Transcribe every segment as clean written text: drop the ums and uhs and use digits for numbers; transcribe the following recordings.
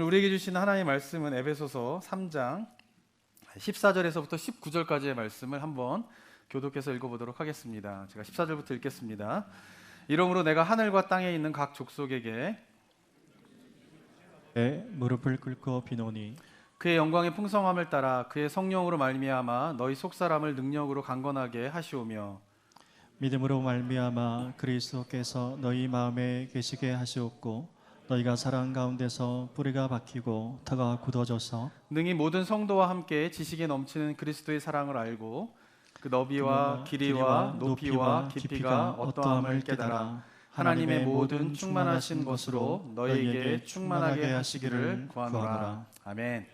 우리에게 주시는 하나님의 말씀은 에베소서 3장 14절에서부터 19절까지의 말씀을 한번 교독해서 읽어보도록 하겠습니다. 제가 14절부터 읽겠습니다. 이러므로 내가 하늘과 땅에 있는 각 족속에게 무릎을 꿇고 비노니 그의 영광의 풍성함을 따라 그의 성령으로 말미암아 너희 속사람을 능력으로 강건하게 하시오며 믿음으로 말미암아 그리스도께서 너희 마음에 계시게 하시옵고 너희가 사랑 가운데서 뿌리가 박히고 터가 굳어져서 능히 모든 성도와 함께 지식에 넘치는 그리스도의 사랑을 알고 그 너비와 길이와 높이와 깊이가 어떠함을 깨달아 하나님의 모든 충만하신 것으로 너희에게 충만하게 하시기를 구하노라. 아멘.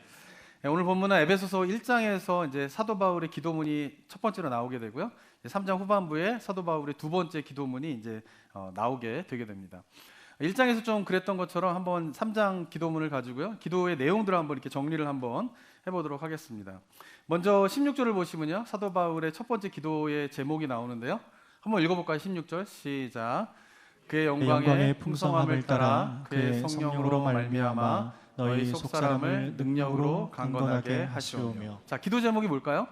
오늘 본문은 에베소서 1장에서 이제 사도 바울의 기도문이 첫 번째로 나오게 되고요. 3장 후반부에 사도 바울의 두 번째 기도문이 이제 나오게 되게 됩니다. 1장에서 좀 그랬던 것처럼 한번 3장 기도문을 가지고요. 기도의 내용들을 한번 이렇게 정리를 한번 해보도록 하겠습니다. 먼저 16절을 보시면요. 사도 바울의 첫 번째 기도의 제목이 나오는데요. 한번 읽어볼까요? 16절 시작. 그의 영광의 풍성함을 따라 그의 성령으로 말미암아 너희 속사람을 능력으로 강건하게 하시오며. 자, 기도 제목이 뭘까요?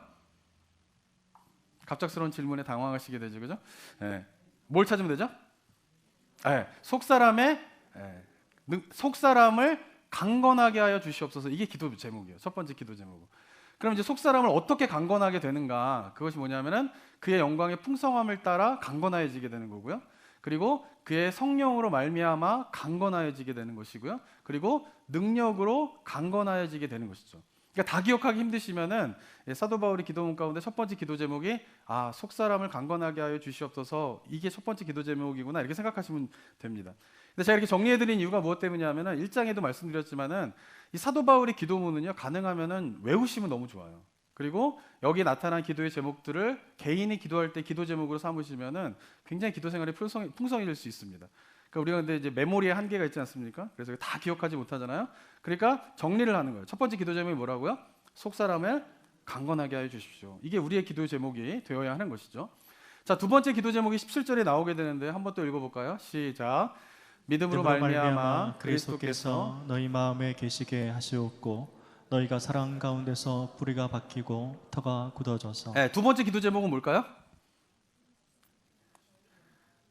갑작스러운 질문에 당황하시게 되죠, 그죠? 네. 뭘 찾으면 되죠? 네. 속사람을 강건하게 하여 주시옵소서. 이게 기도 제목이에요. 첫 번째 기도 제목은. 그럼 이제 속사람을 어떻게 강건하게 되는가? 그것이 뭐냐면은 그의 영광의 풍성함을 따라 강건해지게 되는 거고요. 그리고 그의 성령으로 말미암아 강건하여지게 되는 것이고요. 그리고 능력으로 강건하여지게 되는 것이죠. 그러니까 다 기억하기 힘드시면은 사도 바울의 기도문 가운데 첫 번째 기도 제목이 속사람을 강건하게 하여 주시옵소서. 이게 첫 번째 기도 제목이구나 이렇게 생각하시면 됩니다. 근데 제가 이렇게 정리해드린 이유가 무엇 때문이냐면은 1장에도 말씀드렸지만은 이 사도 바울의 기도문은요 가능하면은 외우시면 너무 좋아요. 그리고 여기 나타난 기도의 제목들을 개인이 기도할 때 기도 제목으로 삼으시면은 굉장히 기도 생활이 풍성해질 수 있습니다. 그러니까 우리가 근데 이제 메모리에 한계가 있지 않습니까? 그래서 다 기억하지 못하잖아요. 그러니까 정리를 하는 거예요. 첫 번째 기도 제목이 뭐라고요? 속사람을 강건하게 하여 주십시오. 이게 우리의 기도 제목이 되어야 하는 것이죠. 자, 두 번째 기도 제목이 17절에 나오게 되는데 한번 또 읽어볼까요? 시작. 믿음으로 말미암아 그리스도께서 너희 마음에 계시게 하시옵고 너희가 사랑 가운데서 뿌리가 박히고 터가 굳어져서. 네, 두 번째 기도 제목은 뭘까요?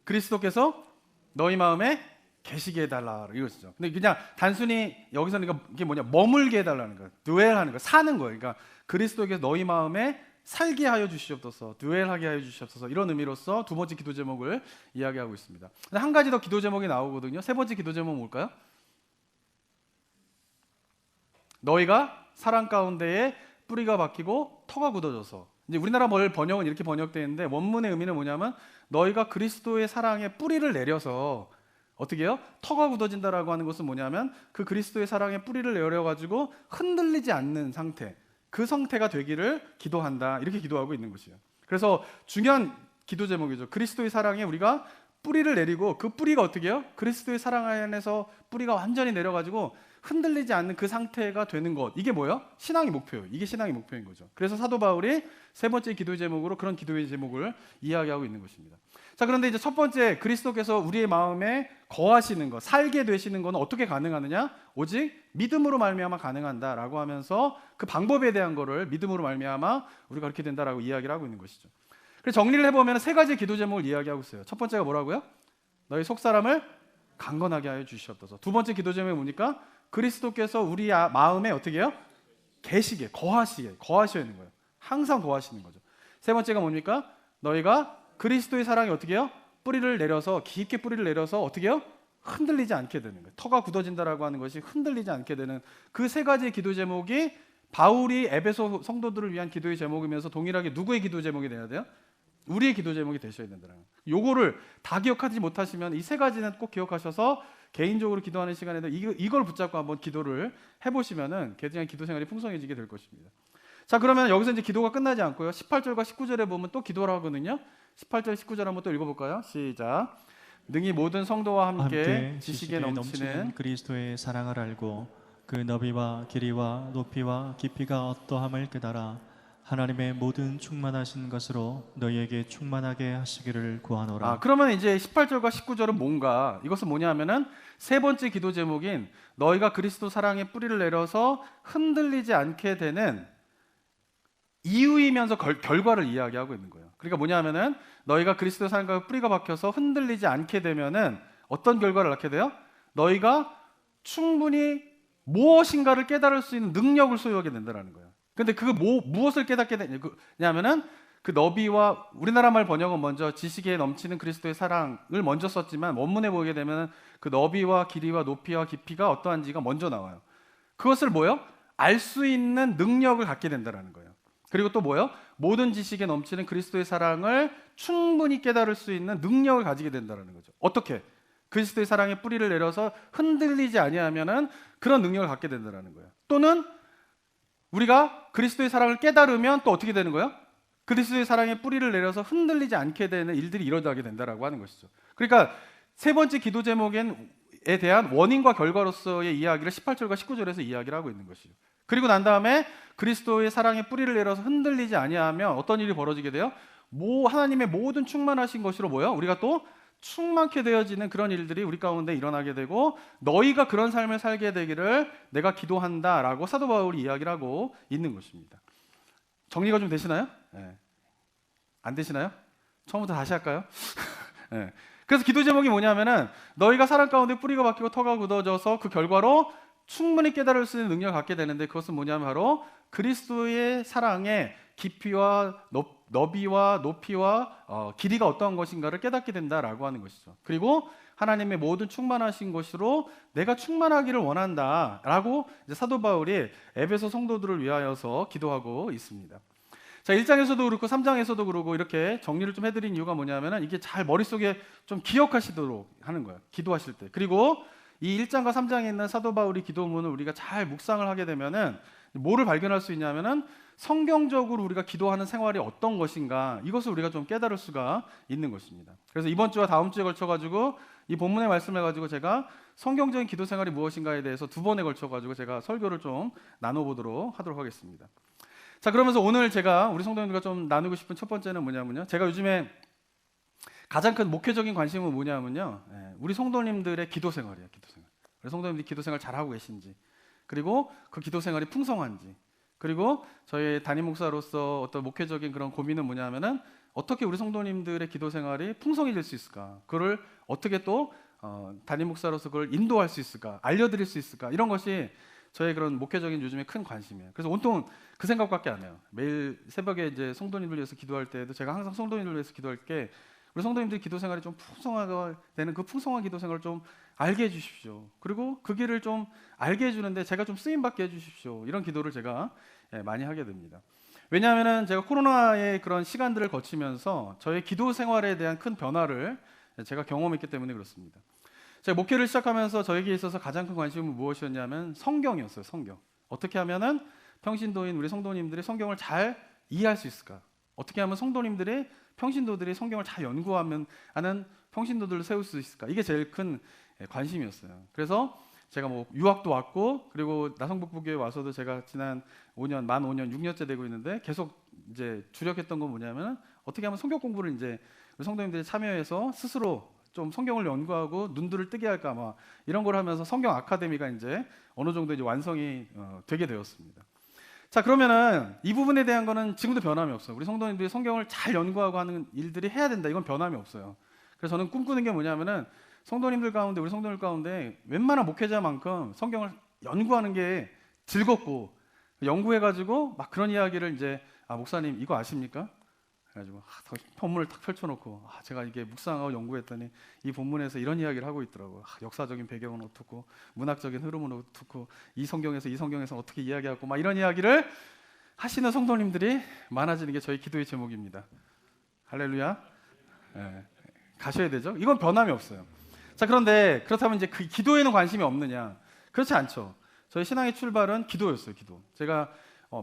그리스도께서 너희 마음에 계시게 해달라 이것이죠. 근데 그냥 단순히 여기서는 이게 뭐냐 머물게 해달라는 거예요. 드웰하는 거, 사는 거예요. 그러니까 그리스도께서 너희 마음에 살게 하여 주시옵소서, 드웰하게 하여 주시옵소서 이런 의미로서 두 번째 기도 제목을 이야기하고 있습니다. 근데 한 가지 더 기도 제목이 나오거든요. 세 번째 기도 제목은 뭘까요? 너희가 사랑 가운데에 뿌리가 박히고 터가 굳어져서. 이제 우리나라 번역은 이렇게 번역되어 있는데 원문의 의미는 뭐냐면 너희가 그리스도의 사랑에 뿌리를 내려서 어떻게 해요? 터가 굳어진다라고 하는 것은 뭐냐면 그 그리스도의 사랑에 뿌리를 내려가지고 흔들리지 않는 상태, 그 상태가 되기를 기도한다 이렇게 기도하고 있는 것이에요. 그래서 중요한 기도 제목이죠. 그리스도의 사랑에 우리가 뿌리를 내리고 그 뿌리가 어떻게 해요? 그리스도의 사랑 안에서 뿌리가 완전히 내려가지고 흔들리지 않는 그 상태가 되는 것. 이게 뭐예요? 신앙의 목표예요. 이게 신앙의 목표인 거죠. 그래서 사도 바울이 세 번째 기도 제목으로 그런 기도의 제목을 이야기하고 있는 것입니다. 자, 그런데 이제 첫 번째 그리스도께서 우리의 마음에 거하시는 것, 살게 되시는 것은 어떻게 가능하느냐? 오직 믿음으로 말미암아 가능한다라고 하면서 그 방법에 대한 거를 믿음으로 말미암아 우리가 그렇게 된다라고 이야기를 하고 있는 것이죠. 그래서 정리를 해보면 세 가지 기도 제목을 이야기하고 있어요. 첫 번째가 뭐라고요? 너희 속사람을 강건하게 하여 주시옵소서. 두 번째 기도 제목이 뭡니까? 그리스도께서 우리 마음에 어떻게 해요? 계시게, 거하셔야 하는 거예요. 항상 거하시는 거죠. 세 번째가 뭡니까? 너희가 그리스도의 사랑에 어떻게 해요? 뿌리를 내려서, 깊게 뿌리를 내려서 어떻게 해요? 흔들리지 않게 되는 거예요. 터가 굳어진다라고 하는 것이 흔들리지 않게 되는 그 세 가지의 기도 제목이 바울이 에베소 성도들을 위한 기도의 제목이면서 동일하게 누구의 기도 제목이 돼야 돼요? 우리의 기도 제목이 되셔야 된다는 거예요. 요거를 다 기억하지 못하시면 이 세 가지는 꼭 기억하셔서 개인적으로 기도하는 시간에도 이걸 붙잡고 한번 기도를 해보시면은 그냥 기도 생활이 풍성해지게 될 것입니다. 자, 그러면 여기서 이제 기도가 끝나지 않고요. 18절과 19절에 보면 또 기도를 하거든요. 18절, 19절 한번 또 읽어볼까요? 시작. 능히 모든 성도와 함께 지식에 넘치는 그리스도의 사랑을 알고 그 너비와 길이와 높이와 깊이가 어떠함을 깨달아 하나님의 모든 충만하신 것으로 너희에게 충만하게 하시기를 구하노라. 그러면 이제 18절과 19절은 뭔가, 이것은 뭐냐면은 세 번째 기도 제목인 너희가 그리스도 사랑의 뿌리를 내려서 흔들리지 않게 되는 이유이면서 결과를 이야기하고 있는 거예요. 그러니까 뭐냐면은 너희가 그리스도 사랑과 뿌리가 박혀서 흔들리지 않게 되면은 어떤 결과를 낳게 돼요? 너희가 충분히 무엇인가를 깨달을 수 있는 능력을 소유하게 된다는 거예요. 근데 그 무엇을 깨닫게 되냐면은 그 너비와, 우리나라 말 번역은 먼저 지식에 넘치는 그리스도의 사랑을 먼저 썼지만 원문에 보게 되면 그 너비와 길이와 높이와 깊이가 어떠한지가 먼저 나와요. 그것을 뭐요? 알 수 있는 능력을 갖게 된다는 거예요. 그리고 또 뭐요? 모든 지식에 넘치는 그리스도의 사랑을 충분히 깨달을 수 있는 능력을 가지게 된다는 거죠. 어떻게? 그리스도의 사랑의 뿌리를 내려서 흔들리지 아니하면은 그런 능력을 갖게 된다는 거예요. 또는 우리가 그리스도의 사랑을 깨달으면 또 어떻게 되는 거예요? 그리스도의 사랑의 뿌리를 내려서 흔들리지 않게 되는 일들이 일어나게 된다라고 하는 것이죠. 그러니까 세 번째 기도 제목에 대한 원인과 결과로서의 이야기를 18절과 19절에서 이야기를 하고 있는 것이죠. 그리고 난 다음에 그리스도의 사랑의 뿌리를 내려서 흔들리지 아니하면 어떤 일이 벌어지게 돼요? 하나님의 모든 충만하신 것으로 뭐요? 우리가 또 충만케 되어지는 그런 일들이 우리 가운데 일어나게 되고 너희가 그런 삶을 살게 되기를 내가 기도한다라고 사도 바울이 이야기를 하고 있는 것입니다. 정리가 좀 되시나요? 네. 안 되시나요? 처음부터 다시 할까요? 네. 그래서 기도 제목이 뭐냐면은 너희가 사랑 가운데 뿌리가 박히고 터가 굳어져서 그 결과로 충분히 깨달을 수 있는 능력을 갖게 되는데, 그것은 뭐냐면 바로 그리스도의 사랑의 깊이와 너비와 높이와 길이가 어떠한 것인가를 깨닫게 된다라고 하는 것이죠. 그리고 하나님의 모든 충만하신 것으로 내가 충만하기를 원한다라고 이제 사도 바울이 에베소 성도들을 위하여서 기도하고 있습니다. 자, 1장에서도 그렇고 3장에서도 그렇고 이렇게 정리를 좀 해드린 이유가 뭐냐면은 이게 잘 머릿속에 좀 기억하시도록 하는 거예요. 기도하실 때. 그리고 이 1장과 3장에 있는 사도 바울의 기도문을 우리가 잘 묵상을 하게 되면은 뭐를 발견할 수 있냐면은 성경적으로 우리가 기도하는 생활이 어떤 것인가, 이것을 우리가 좀 깨달을 수가 있는 것입니다. 그래서 이번 주와 다음 주에 걸쳐 가지고 이 본문의 말씀을 가지고 제가 성경적인 기도 생활이 무엇인가에 대해서 두 번에 걸쳐 가지고 제가 설교를 좀 나눠보도록 하도록 하겠습니다. 자, 그러면서 오늘 제가 우리 성도님들과 좀 나누고 싶은 첫 번째는 뭐냐면요, 제가 요즘에 가장 큰 목회적인 관심은 뭐냐면요, 우리 성도님들의 기도 생활이에요. 기도 생활. 우리 성도님들이 기도 생활 잘하고 계신지, 그리고 그 기도 생활이 풍성한지, 그리고 저희 담임 목사로서 어떤 목회적인 그런 고민은 뭐냐면은 어떻게 우리 성도님들의 기도 생활이 풍성해질 수 있을까, 그걸 어떻게 또 담임 목사로서 그걸 인도할 수 있을까, 알려드릴 수 있을까, 이런 것이 저의 그런 목회적인 요즘에 큰 관심이에요. 그래서 온통 그 생각밖에 안 해요. 매일 새벽에 이제 성도님들 위해서 기도할 때도 제가 항상 성도님들 위해서 기도할 때 우리 성도님들 기도 생활이 좀 풍성하게 되는 그 풍성한 기도 생활을 좀 알게 해주십시오. 그리고 그 길을 좀 알게 해주는데 제가 좀 쓰임받게 해주십시오. 이런 기도를 제가 많이 하게 됩니다. 왜냐하면은 제가 코로나의 그런 시간들을 거치면서 저의 기도 생활에 대한 큰 변화를 제가 경험했기 때문에 그렇습니다. 제가 목회를 시작하면서 저에게 있어서 가장 큰 관심은 무엇이었냐면 성경이었어요. 성경. 어떻게 하면은 평신도인 우리 성도님들이 성경을 잘 이해할 수 있을까? 어떻게 하면 성도님들이 평신도들이 성경을 잘 연구하는 평신도들을 세울 수 있을까? 이게 제일 큰 관심이었어요. 그래서 제가 뭐 유학도 왔고, 그리고 나성북부교회 와서도 제가 지난 5년, 만 5년, 6년째 되고 있는데 계속 이제 주력했던 건 뭐냐면 어떻게 하면 성경 공부를 이제 우리 성도님들이 참여해서 스스로 좀 성경을 연구하고 눈들을 뜨게 할까, 막 이런 걸 하면서 성경 아카데미가 이제 어느 정도 이제 완성이 되게 되었습니다. 자, 그러면은 이 부분에 대한 거는 지금도 변함이 없어요. 우리 성도님들이 성경을 잘 연구하고 하는 일들이 해야 된다. 이건 변함이 없어요. 그래서 저는 꿈꾸는 게 뭐냐면은 성도님들 가운데, 우리 성도들 가운데 웬만한 목회자만큼 성경을 연구하는 게 즐겁고, 연구해가지고 막 그런 이야기를 이제 목사님 이거 아십니까? 그래가지고 본문을 딱 펼쳐놓고 제가 이게 묵상하고 연구했더니 이 본문에서 이런 이야기를 하고 있더라고요. 역사적인 배경은 어떻고, 문학적인 흐름은 어떻고, 이 성경에서 어떻게 이야기하고, 막 이런 이야기를 하시는 성도님들이 많아지는 게 저희 기도의 제목입니다. 할렐루야. 가셔야 되죠. 이건 변함이 없어요. 자, 그런데 그렇다면 이제 그 기도에는 관심이 없느냐? 그렇지 않죠. 저희 신앙의 출발은 기도였어요. 기도. 제가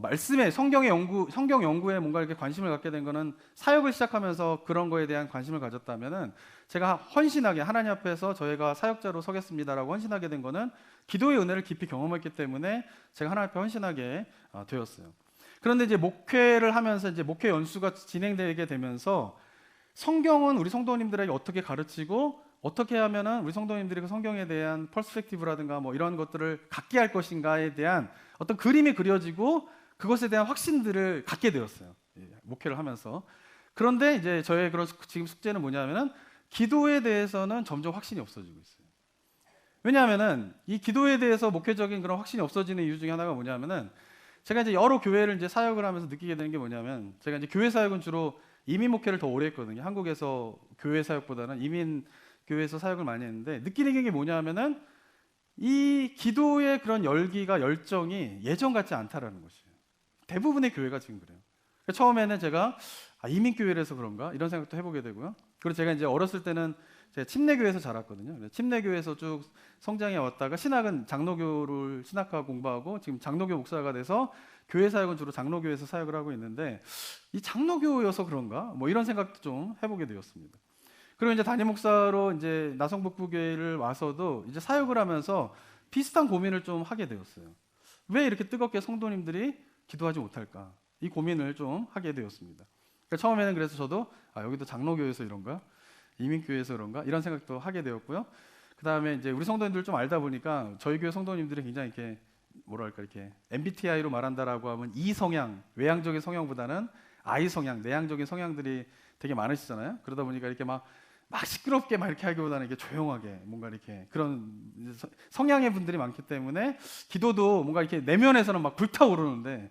말씀에 성경 연구에 뭔가 이렇게 관심을 갖게 된 거는 사역을 시작하면서 그런 거에 대한 관심을 가졌다면은, 제가 헌신하게 하나님 앞에서 저희가 사역자로 서겠습니다라고 헌신하게 된 거는 기도의 은혜를 깊이 경험했기 때문에 제가 하나님 앞에 헌신하게 되었어요. 그런데 이제 목회를 하면서 이제 목회 연수가 진행되게 되면서 성경은 우리 성도님들에게 어떻게 가르치고 어떻게 하면은 우리 성도님들이 그 성경에 대한 퍼스펙티브라든가 뭐 이런 것들을 갖게 할 것인가에 대한 어떤 그림이 그려지고 그것에 대한 확신들을 갖게 되었어요. 목회를 하면서. 그런데 이제 저의 그런 지금 숙제는 뭐냐면은 기도에 대해서는 점점 확신이 없어지고 있어요. 왜냐하면은 이 기도에 대해서 목회적인 그런 확신이 없어지는 이유 중에 하나가 뭐냐면은 제가 이제 여러 교회를 이제 사역을 하면서 느끼게 되는 게 뭐냐면 제가 이제 교회 사역은 주로 이민 목회를 더 오래 했거든요. 한국에서 교회 사역보다는 이민 교회에서 사역을 많이 했는데 느끼는 게 뭐냐면은 이 기도의 그런 열기가 열정이 예전 같지 않다라는 것이에요. 대부분의 교회가 지금 그래요. 그러니까 처음에는 제가 이민 교회라서 그런가 이런 생각도 해보게 되고요. 그리고 제가 이제 어렸을 때는 제가 침례교회에서 자랐거든요. 침례교회에서 쭉 성장해 왔다가 신학은 장로교를 신학과 공부하고 지금 장로교 목사가 돼서 교회 사역은 주로 장로교에서 사역을 하고 있는데 이 장로교여서 그런가 뭐 이런 생각도 좀 해보게 되었습니다. 그리고 이제 담임 목사로 이제 나성북부교회를 와서도 이제 사역을 하면서 비슷한 고민을 좀 하게 되었어요. 왜 이렇게 뜨겁게 성도님들이 기도하지 못할까? 이 고민을 좀 하게 되었습니다. 그러니까 처음에는 그래서 저도 여기도 장로교회에서 이런가? 이민교회에서 그런가? 이런 생각도 하게 되었고요. 그 다음에 이제 우리 성도님들 좀 알다 보니까 저희 교회 성도님들이 굉장히 이렇게 뭐랄까 이렇게 MBTI로 말한다라고 하면 E 성향, 외향적인 성향보다는 I 성향, 내향적인 성향들이 되게 많으시잖아요. 그러다 보니까 이렇게 막 시끄럽게 막 이렇게 하기보다는 이렇게 조용하게 뭔가 이렇게 그런 성향의 분들이 많기 때문에 기도도 뭔가 이렇게 내면에서는 막 불타오르는데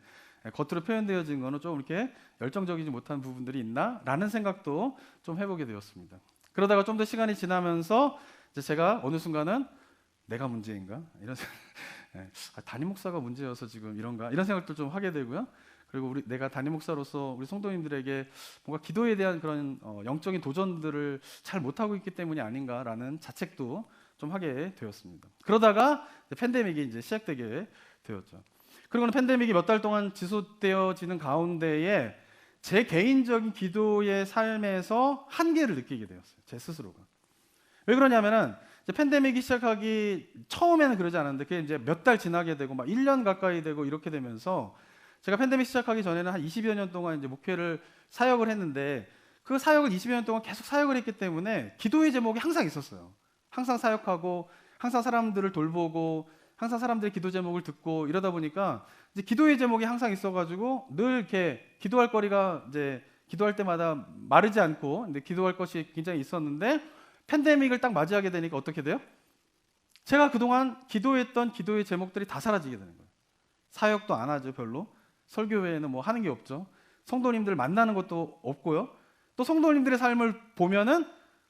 겉으로 표현되어진 거는 좀 이렇게 열정적이지 못한 부분들이 있나라는 생각도 좀 해보게 되었습니다. 그러다가 좀 더 시간이 지나면서 이제 제가 어느 순간은 내가 문제인가 이런 담임 목사가 문제여서 지금 이런가 이런 생각도 좀 하게 되고요. 그리고 내가 담임 목사로서 우리 성도님들에게 뭔가 기도에 대한 그런 영적인 도전들을 잘 못하고 있기 때문이 아닌가라는 자책도 좀 하게 되었습니다. 그러다가 팬데믹이 이제 시작되게 되었죠. 그리고는 팬데믹이 몇 달 동안 지속되어지는 가운데에 제 개인적인 기도의 삶에서 한계를 느끼게 되었어요. 제 스스로가. 왜 그러냐면은 이제 팬데믹이 시작하기 처음에는 그러지 않았는데 그게 이제 몇 달 지나게 되고 막 1년 가까이 되고 이렇게 되면서 제가 팬데믹 시작하기 전에는 한 20여 년 동안 이제 목회를 사역을 했는데 그 사역을 20여 년 동안 계속 사역을 했기 때문에 기도의 제목이 항상 있었어요. 항상 사역하고 항상 사람들을 돌보고 항상 사람들의 기도 제목을 듣고 이러다 보니까 이제 기도의 제목이 항상 있어가지고 늘 이렇게 기도할 거리가 이제 기도할 때마다 마르지 않고 근데 기도할 것이 굉장히 있었는데 팬데믹을 딱 맞이하게 되니까 어떻게 돼요? 제가 그동안 기도했던 기도의 제목들이 다 사라지게 되는 거예요. 사역도 안 하죠, 별로. 설교 외에는 뭐 하는 게 없죠. 성도님들 만나는 것도 없고요. 또 성도님들의 삶을 보면은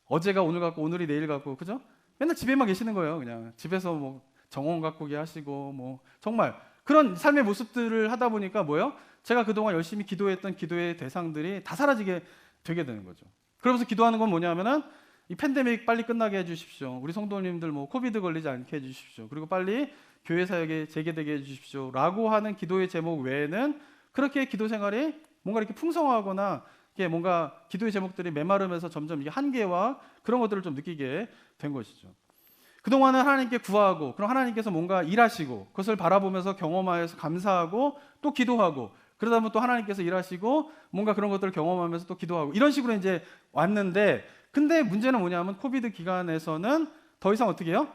어제가 오늘 같고 오늘이 내일 같고 그죠? 맨날 집에만 계시는 거예요. 그냥 집에서 뭐 정원 가꾸기 하시고 뭐 정말 그런 삶의 모습들을 하다 보니까 뭐예요? 제가 그동안 열심히 기도했던 기도의 대상들이 다 사라지게 되게 되는 거죠. 그러면서 기도하는 건 뭐냐면은 이 팬데믹 빨리 끝나게 해주십시오. 우리 성도님들 뭐 코비드 걸리지 않게 해주십시오. 그리고 빨리 교회 사역에 재개되게 해주십시오. 라고 하는 기도의 제목 외에는 그렇게 기도 생활이 뭔가 이렇게 풍성하거나 이게 뭔가 기도의 제목들이 메마르면서 점점 이게 한계와 그런 것들을 좀 느끼게 된 것이죠. 그동안은 하나님께 구하고 그럼 하나님께서 뭔가 일하시고 그것을 바라보면서 경험하여서 감사하고 또 기도하고 그러다 보면 또 하나님께서 일하시고 뭔가 그런 것들을 경험하면서 또 기도하고 이런 식으로 이제 왔는데 근데 문제는 뭐냐면 코비드 기간에서는 더 이상 어떻게 해요?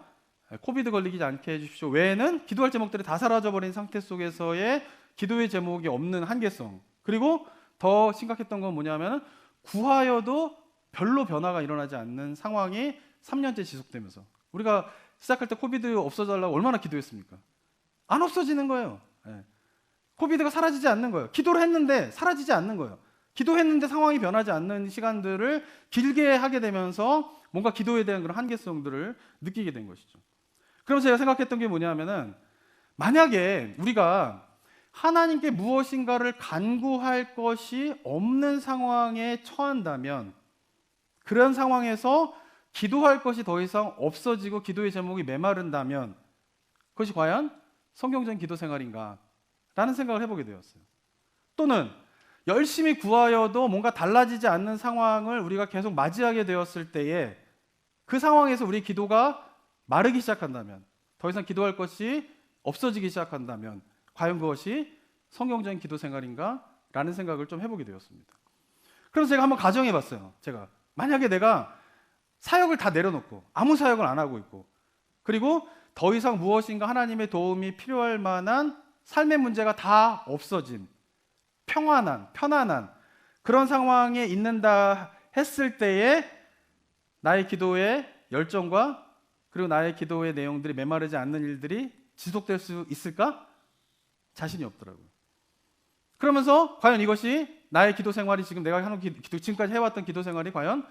코비드 걸리지 않게 해주십시오 외에는 기도할 제목들이 다 사라져버린 상태 속에서의 기도의 제목이 없는 한계성 그리고 더 심각했던 건 뭐냐면 구하여도 별로 변화가 일어나지 않는 상황이 3년째 지속되면서 우리가 시작할 때 코비드 없어져달라고 얼마나 기도했습니까? 안 없어지는 거예요. 코비드가 사라지지 않는 거예요. 기도를 했는데 사라지지 않는 거예요. 기도했는데 상황이 변하지 않는 시간들을 길게 하게 되면서 뭔가 기도에 대한 그런 한계성들을 느끼게 된 것이죠. 그러면서 제가 생각했던 게 뭐냐면은 만약에 우리가 하나님께 무엇인가를 간구할 것이 없는 상황에 처한다면 그런 상황에서 기도할 것이 더 이상 없어지고 기도의 제목이 메마른다면 그것이 과연 성경적인 기도 생활인가? 라는 생각을 해보게 되었어요. 또는 열심히 구하여도 뭔가 달라지지 않는 상황을 우리가 계속 맞이하게 되었을 때에 그 상황에서 우리 기도가 마르기 시작한다면 더 이상 기도할 것이 없어지기 시작한다면 과연 그것이 성경적인 기도 생활인가? 라는 생각을 좀 해보게 되었습니다. 그래서 제가 한번 가정해 봤어요. 제가 만약에 내가 사역을 다 내려놓고 아무 사역을 안 하고 있고, 그리고 더 이상 무엇인가 하나님의 도움이 필요할 만한 삶의 문제가 다 없어진 편안한 그런 상황에 있는다 했을 때에 나의 기도의 열정과 그리고 나의 기도의 내용들이 메마르지 않는 일들이 지속될 수 있을까? 자신이 없더라고요. 그러면서 과연 이것이 나의 기도 생활이, 지금 내가 하는 지금까지 해왔던 기도 생활이 과연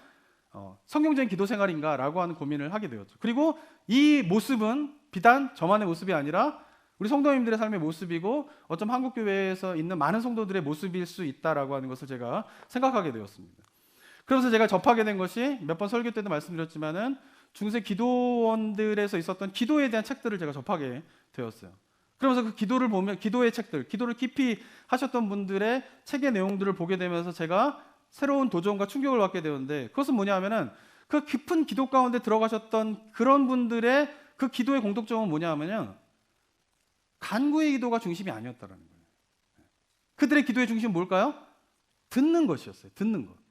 성경적인 기도 생활인가라고 하는 고민을 하게 되었죠. 그리고 이 모습은 비단 저만의 모습이 아니라 우리 성도님들의 삶의 모습이고 어쩜 한국교회에서 있는 많은 성도들의 모습일 수 있다라고 하는 것을 제가 생각하게 되었습니다. 그래서 제가 접하게 된 것이, 몇 번 설교 때도 말씀드렸지만은 중세 기도원들에서 있었던 기도에 대한 책들을 제가 접하게 되었어요. 그러면서 그 기도를 보면, 기도의 책들, 기도를 깊이 하셨던 분들의 책의 내용들을 보게 되면서 제가 새로운 도전과 충격을 받게 되었는데, 그것은 뭐냐 하면은 그 깊은 기도 가운데 들어가셨던 그런 분들의 그 기도의 공통점은 뭐냐 하면요, 간구의 기도가 중심이 아니었다라는 거예요. 그들의 기도의 중심은 뭘까요? 듣는 것이었어요. 듣는 것.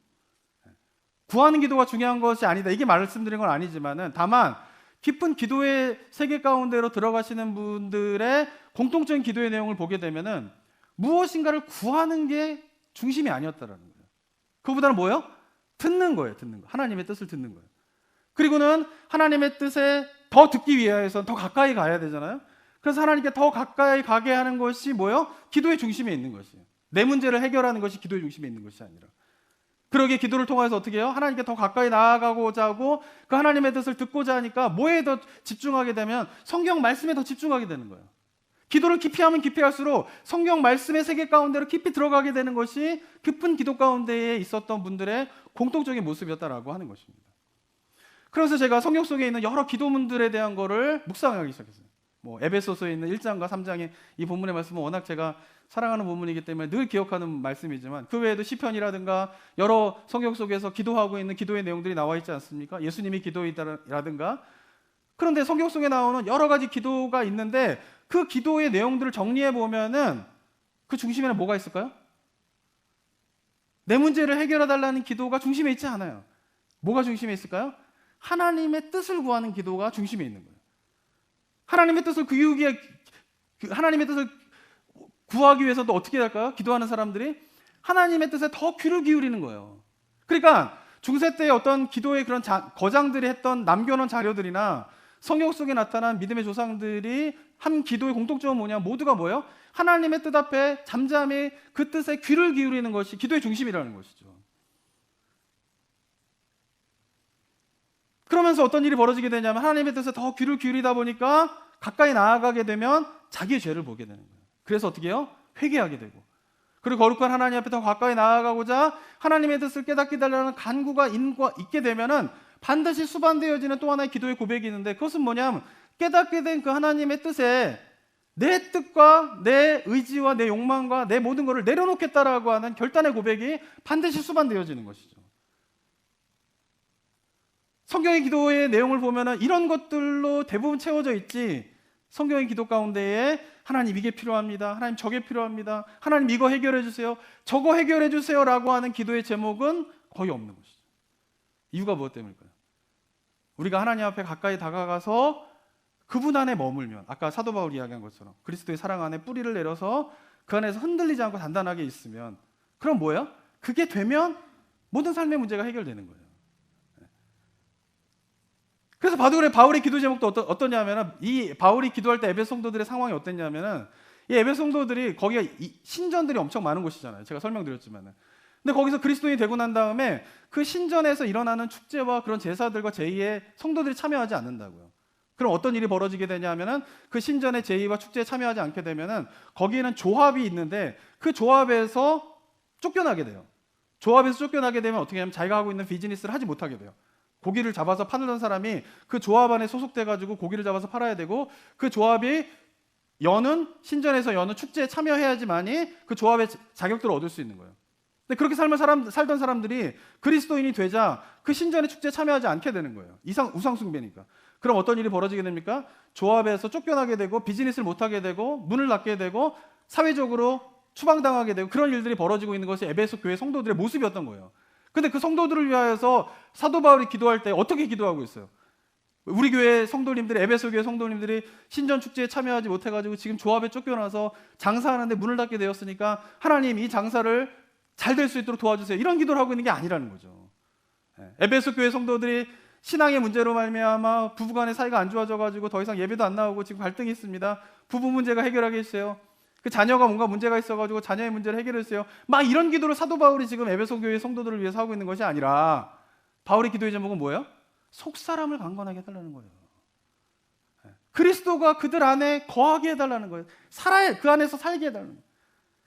구하는 기도가 중요한 것이 아니다, 이게 말씀드린 건 아니지만은, 다만 깊은 기도의 세계 가운데로 들어가시는 분들의 공통적인 기도의 내용을 보게 되면은 무엇인가를 구하는 게 중심이 아니었다라는 거예요. 그보다는 뭐예요? 듣는 거예요. 듣는 거. 하나님의 뜻을 듣는 거예요. 그리고는 하나님의 뜻에 더 듣기 위해서 더 가까이 가야 되잖아요. 그래서 하나님께 더 가까이 가게 하는 것이 뭐예요? 기도의 중심에 있는 것이에요. 내 문제를 해결하는 것이 기도의 중심에 있는 것이 아니라. 그러기에 기도를 통해서 어떻게 해요? 하나님께 더 가까이 나아가고자 하고 그 하나님의 뜻을 듣고자 하니까 뭐에 더 집중하게 되면 성경 말씀에 더 집중하게 되는 거예요. 기도를 깊이 하면 깊이 할수록 성경 말씀의 세계 가운데로 깊이 들어가게 되는 것이 깊은 기도 가운데에 있었던 분들의 공통적인 모습이었다라고 하는 것입니다. 그래서 제가 성경 속에 있는 여러 기도문들에 대한 거를 묵상하기 시작했어요. 뭐 에베소서에 있는 1장과 3장의 이 본문의 말씀은 워낙 제가 사랑하는 본문이기 때문에 늘 기억하는 말씀이지만, 그 외에도 시편이라든가 여러 성경 속에서 기도하고 있는 기도의 내용들이 나와 있지 않습니까? 예수님이 기도이다라든가. 그런데 성경 속에 나오는 여러 가지 기도가 있는데 그 기도의 내용들을 정리해 보면은 그 중심에는 뭐가 있을까요? 내 문제를 해결해 달라는 기도가 중심에 있지 않아요. 뭐가 중심에 있을까요? 하나님의 뜻을 구하는 기도가 중심에 있는 거예요. 하나님의 뜻을 하나님의 뜻을 구하기 위해서도 어떻게 할까요? 기도하는 사람들이 하나님의 뜻에 더 귀를 기울이는 거예요. 그러니까 중세 때의 어떤 기도의 그런 거장들이 했던 남겨놓은 자료들이나 성경 속에 나타난 믿음의 조상들이 한 기도의 공통점은 뭐냐? 모두가 뭐예요? 하나님의 뜻 앞에 잠잠히 그 뜻에 귀를 기울이는 것이 기도의 중심이라는 것이죠. 그러면서 어떤 일이 벌어지게 되냐면 하나님의 뜻에 더 귀를 기울이다 보니까 가까이 나아가게 되면 자기의 죄를 보게 되는 거예요. 그래서 어떻게 해요? 회개하게 되고, 그리고 거룩한 하나님 앞에 더 가까이 나아가고자 하나님의 뜻을 깨닫게 달라는 간구가 있게 되면은 반드시 수반되어지는 또 하나의 기도의 고백이 있는데, 그것은 뭐냐면 깨닫게 된 그 하나님의 뜻에 내 뜻과 내 의지와 내 욕망과 내 모든 것을 내려놓겠다라고 하는 결단의 고백이 반드시 수반되어지는 것이죠. 성경의 기도의 내용을 보면은 이런 것들로 대부분 채워져 있지, 성경의 기도 가운데에 하나님 이게 필요합니다, 하나님 저게 필요합니다, 하나님 이거 해결해 주세요, 저거 해결해 주세요 라고 하는 기도의 제목은 거의 없는 것이죠. 이유가 무엇 때문일까요? 우리가 하나님 앞에 가까이 다가가서 그분 안에 머물면, 아까 사도 바울이 이야기한 것처럼 그리스도의 사랑 안에 뿌리를 내려서 그 안에서 흔들리지 않고 단단하게 있으면, 그럼 뭐예요? 그게 되면 모든 삶의 문제가 해결되는 거예요. 그래서 바울의 기도 제목도 어떠냐면은, 이 바울이 기도할 때 에베소 성도들의 상황이 어땠냐면은, 이 에베소 성도들이 거기가 신전들이 엄청 많은 곳이잖아요. 제가 설명드렸지만은. 근데 거기서 그리스도인이 되고 난 다음에 그 신전에서 일어나는 축제와 그런 제사들과 제의에 성도들이 참여하지 않는다고요. 그럼 어떤 일이 벌어지게 되냐면은 그 신전의 제의와 축제에 참여하지 않게 되면은 거기에는 조합이 있는데 그 조합에서 쫓겨나게 돼요. 조합에서 쫓겨나게 되면 어떻게 하면 자기가 하고 있는 비즈니스를 하지 못하게 돼요. 고기를 잡아서 팔던 사람이 그 조합 안에 소속돼가지고 고기를 잡아서 팔아야 되고, 그 조합이 신전에서 여는 축제에 참여해야지만이 그 조합의 자격들을 얻을 수 있는 거예요. 근데 그렇게 살던 사람들이 그리스도인이 되자 그 신전의 축제에 참여하지 않게 되는 거예요. 우상 숭배니까. 그럼 어떤 일이 벌어지게 됩니까? 조합에서 쫓겨나게 되고 비즈니스를 못하게 되고 문을 닫게 되고 사회적으로 추방당하게 되고 그런 일들이 벌어지고 있는 것이 에베소 교회 성도들의 모습이었던 거예요. 근데 그 성도들을 위하여서 사도 바울이 기도할 때 어떻게 기도하고 있어요? 우리 교회 성도님들이, 에베소 교회 성도님들이 신전 축제에 참여하지 못해가지고 지금 조합에 쫓겨나서 장사하는데 문을 닫게 되었으니까 하나님 이 장사를 잘 될 수 있도록 도와주세요. 이런 기도를 하고 있는 게 아니라는 거죠. 에베소 교회 성도들이 신앙의 문제로 말미암아 부부간의 사이가 안 좋아져가지고 더 이상 예배도 안 나오고 지금 갈등이 있습니다. 부부 문제가 해결하게 해주세요. 그 자녀가 뭔가 문제가 있어가지고 자녀의 문제를 해결해 주세요. 막 이런 기도를 사도 바울이 지금 에베소 교회 성도들을 위해서 하고 있는 것이 아니라 바울의 기도의 제목은 뭐예요? 속 사람을 강건하게 해달라는 거예요. 그리스도가 그들 안에 거하게 해달라는 거예요. 그 안에서 살게 해달라는 거예요.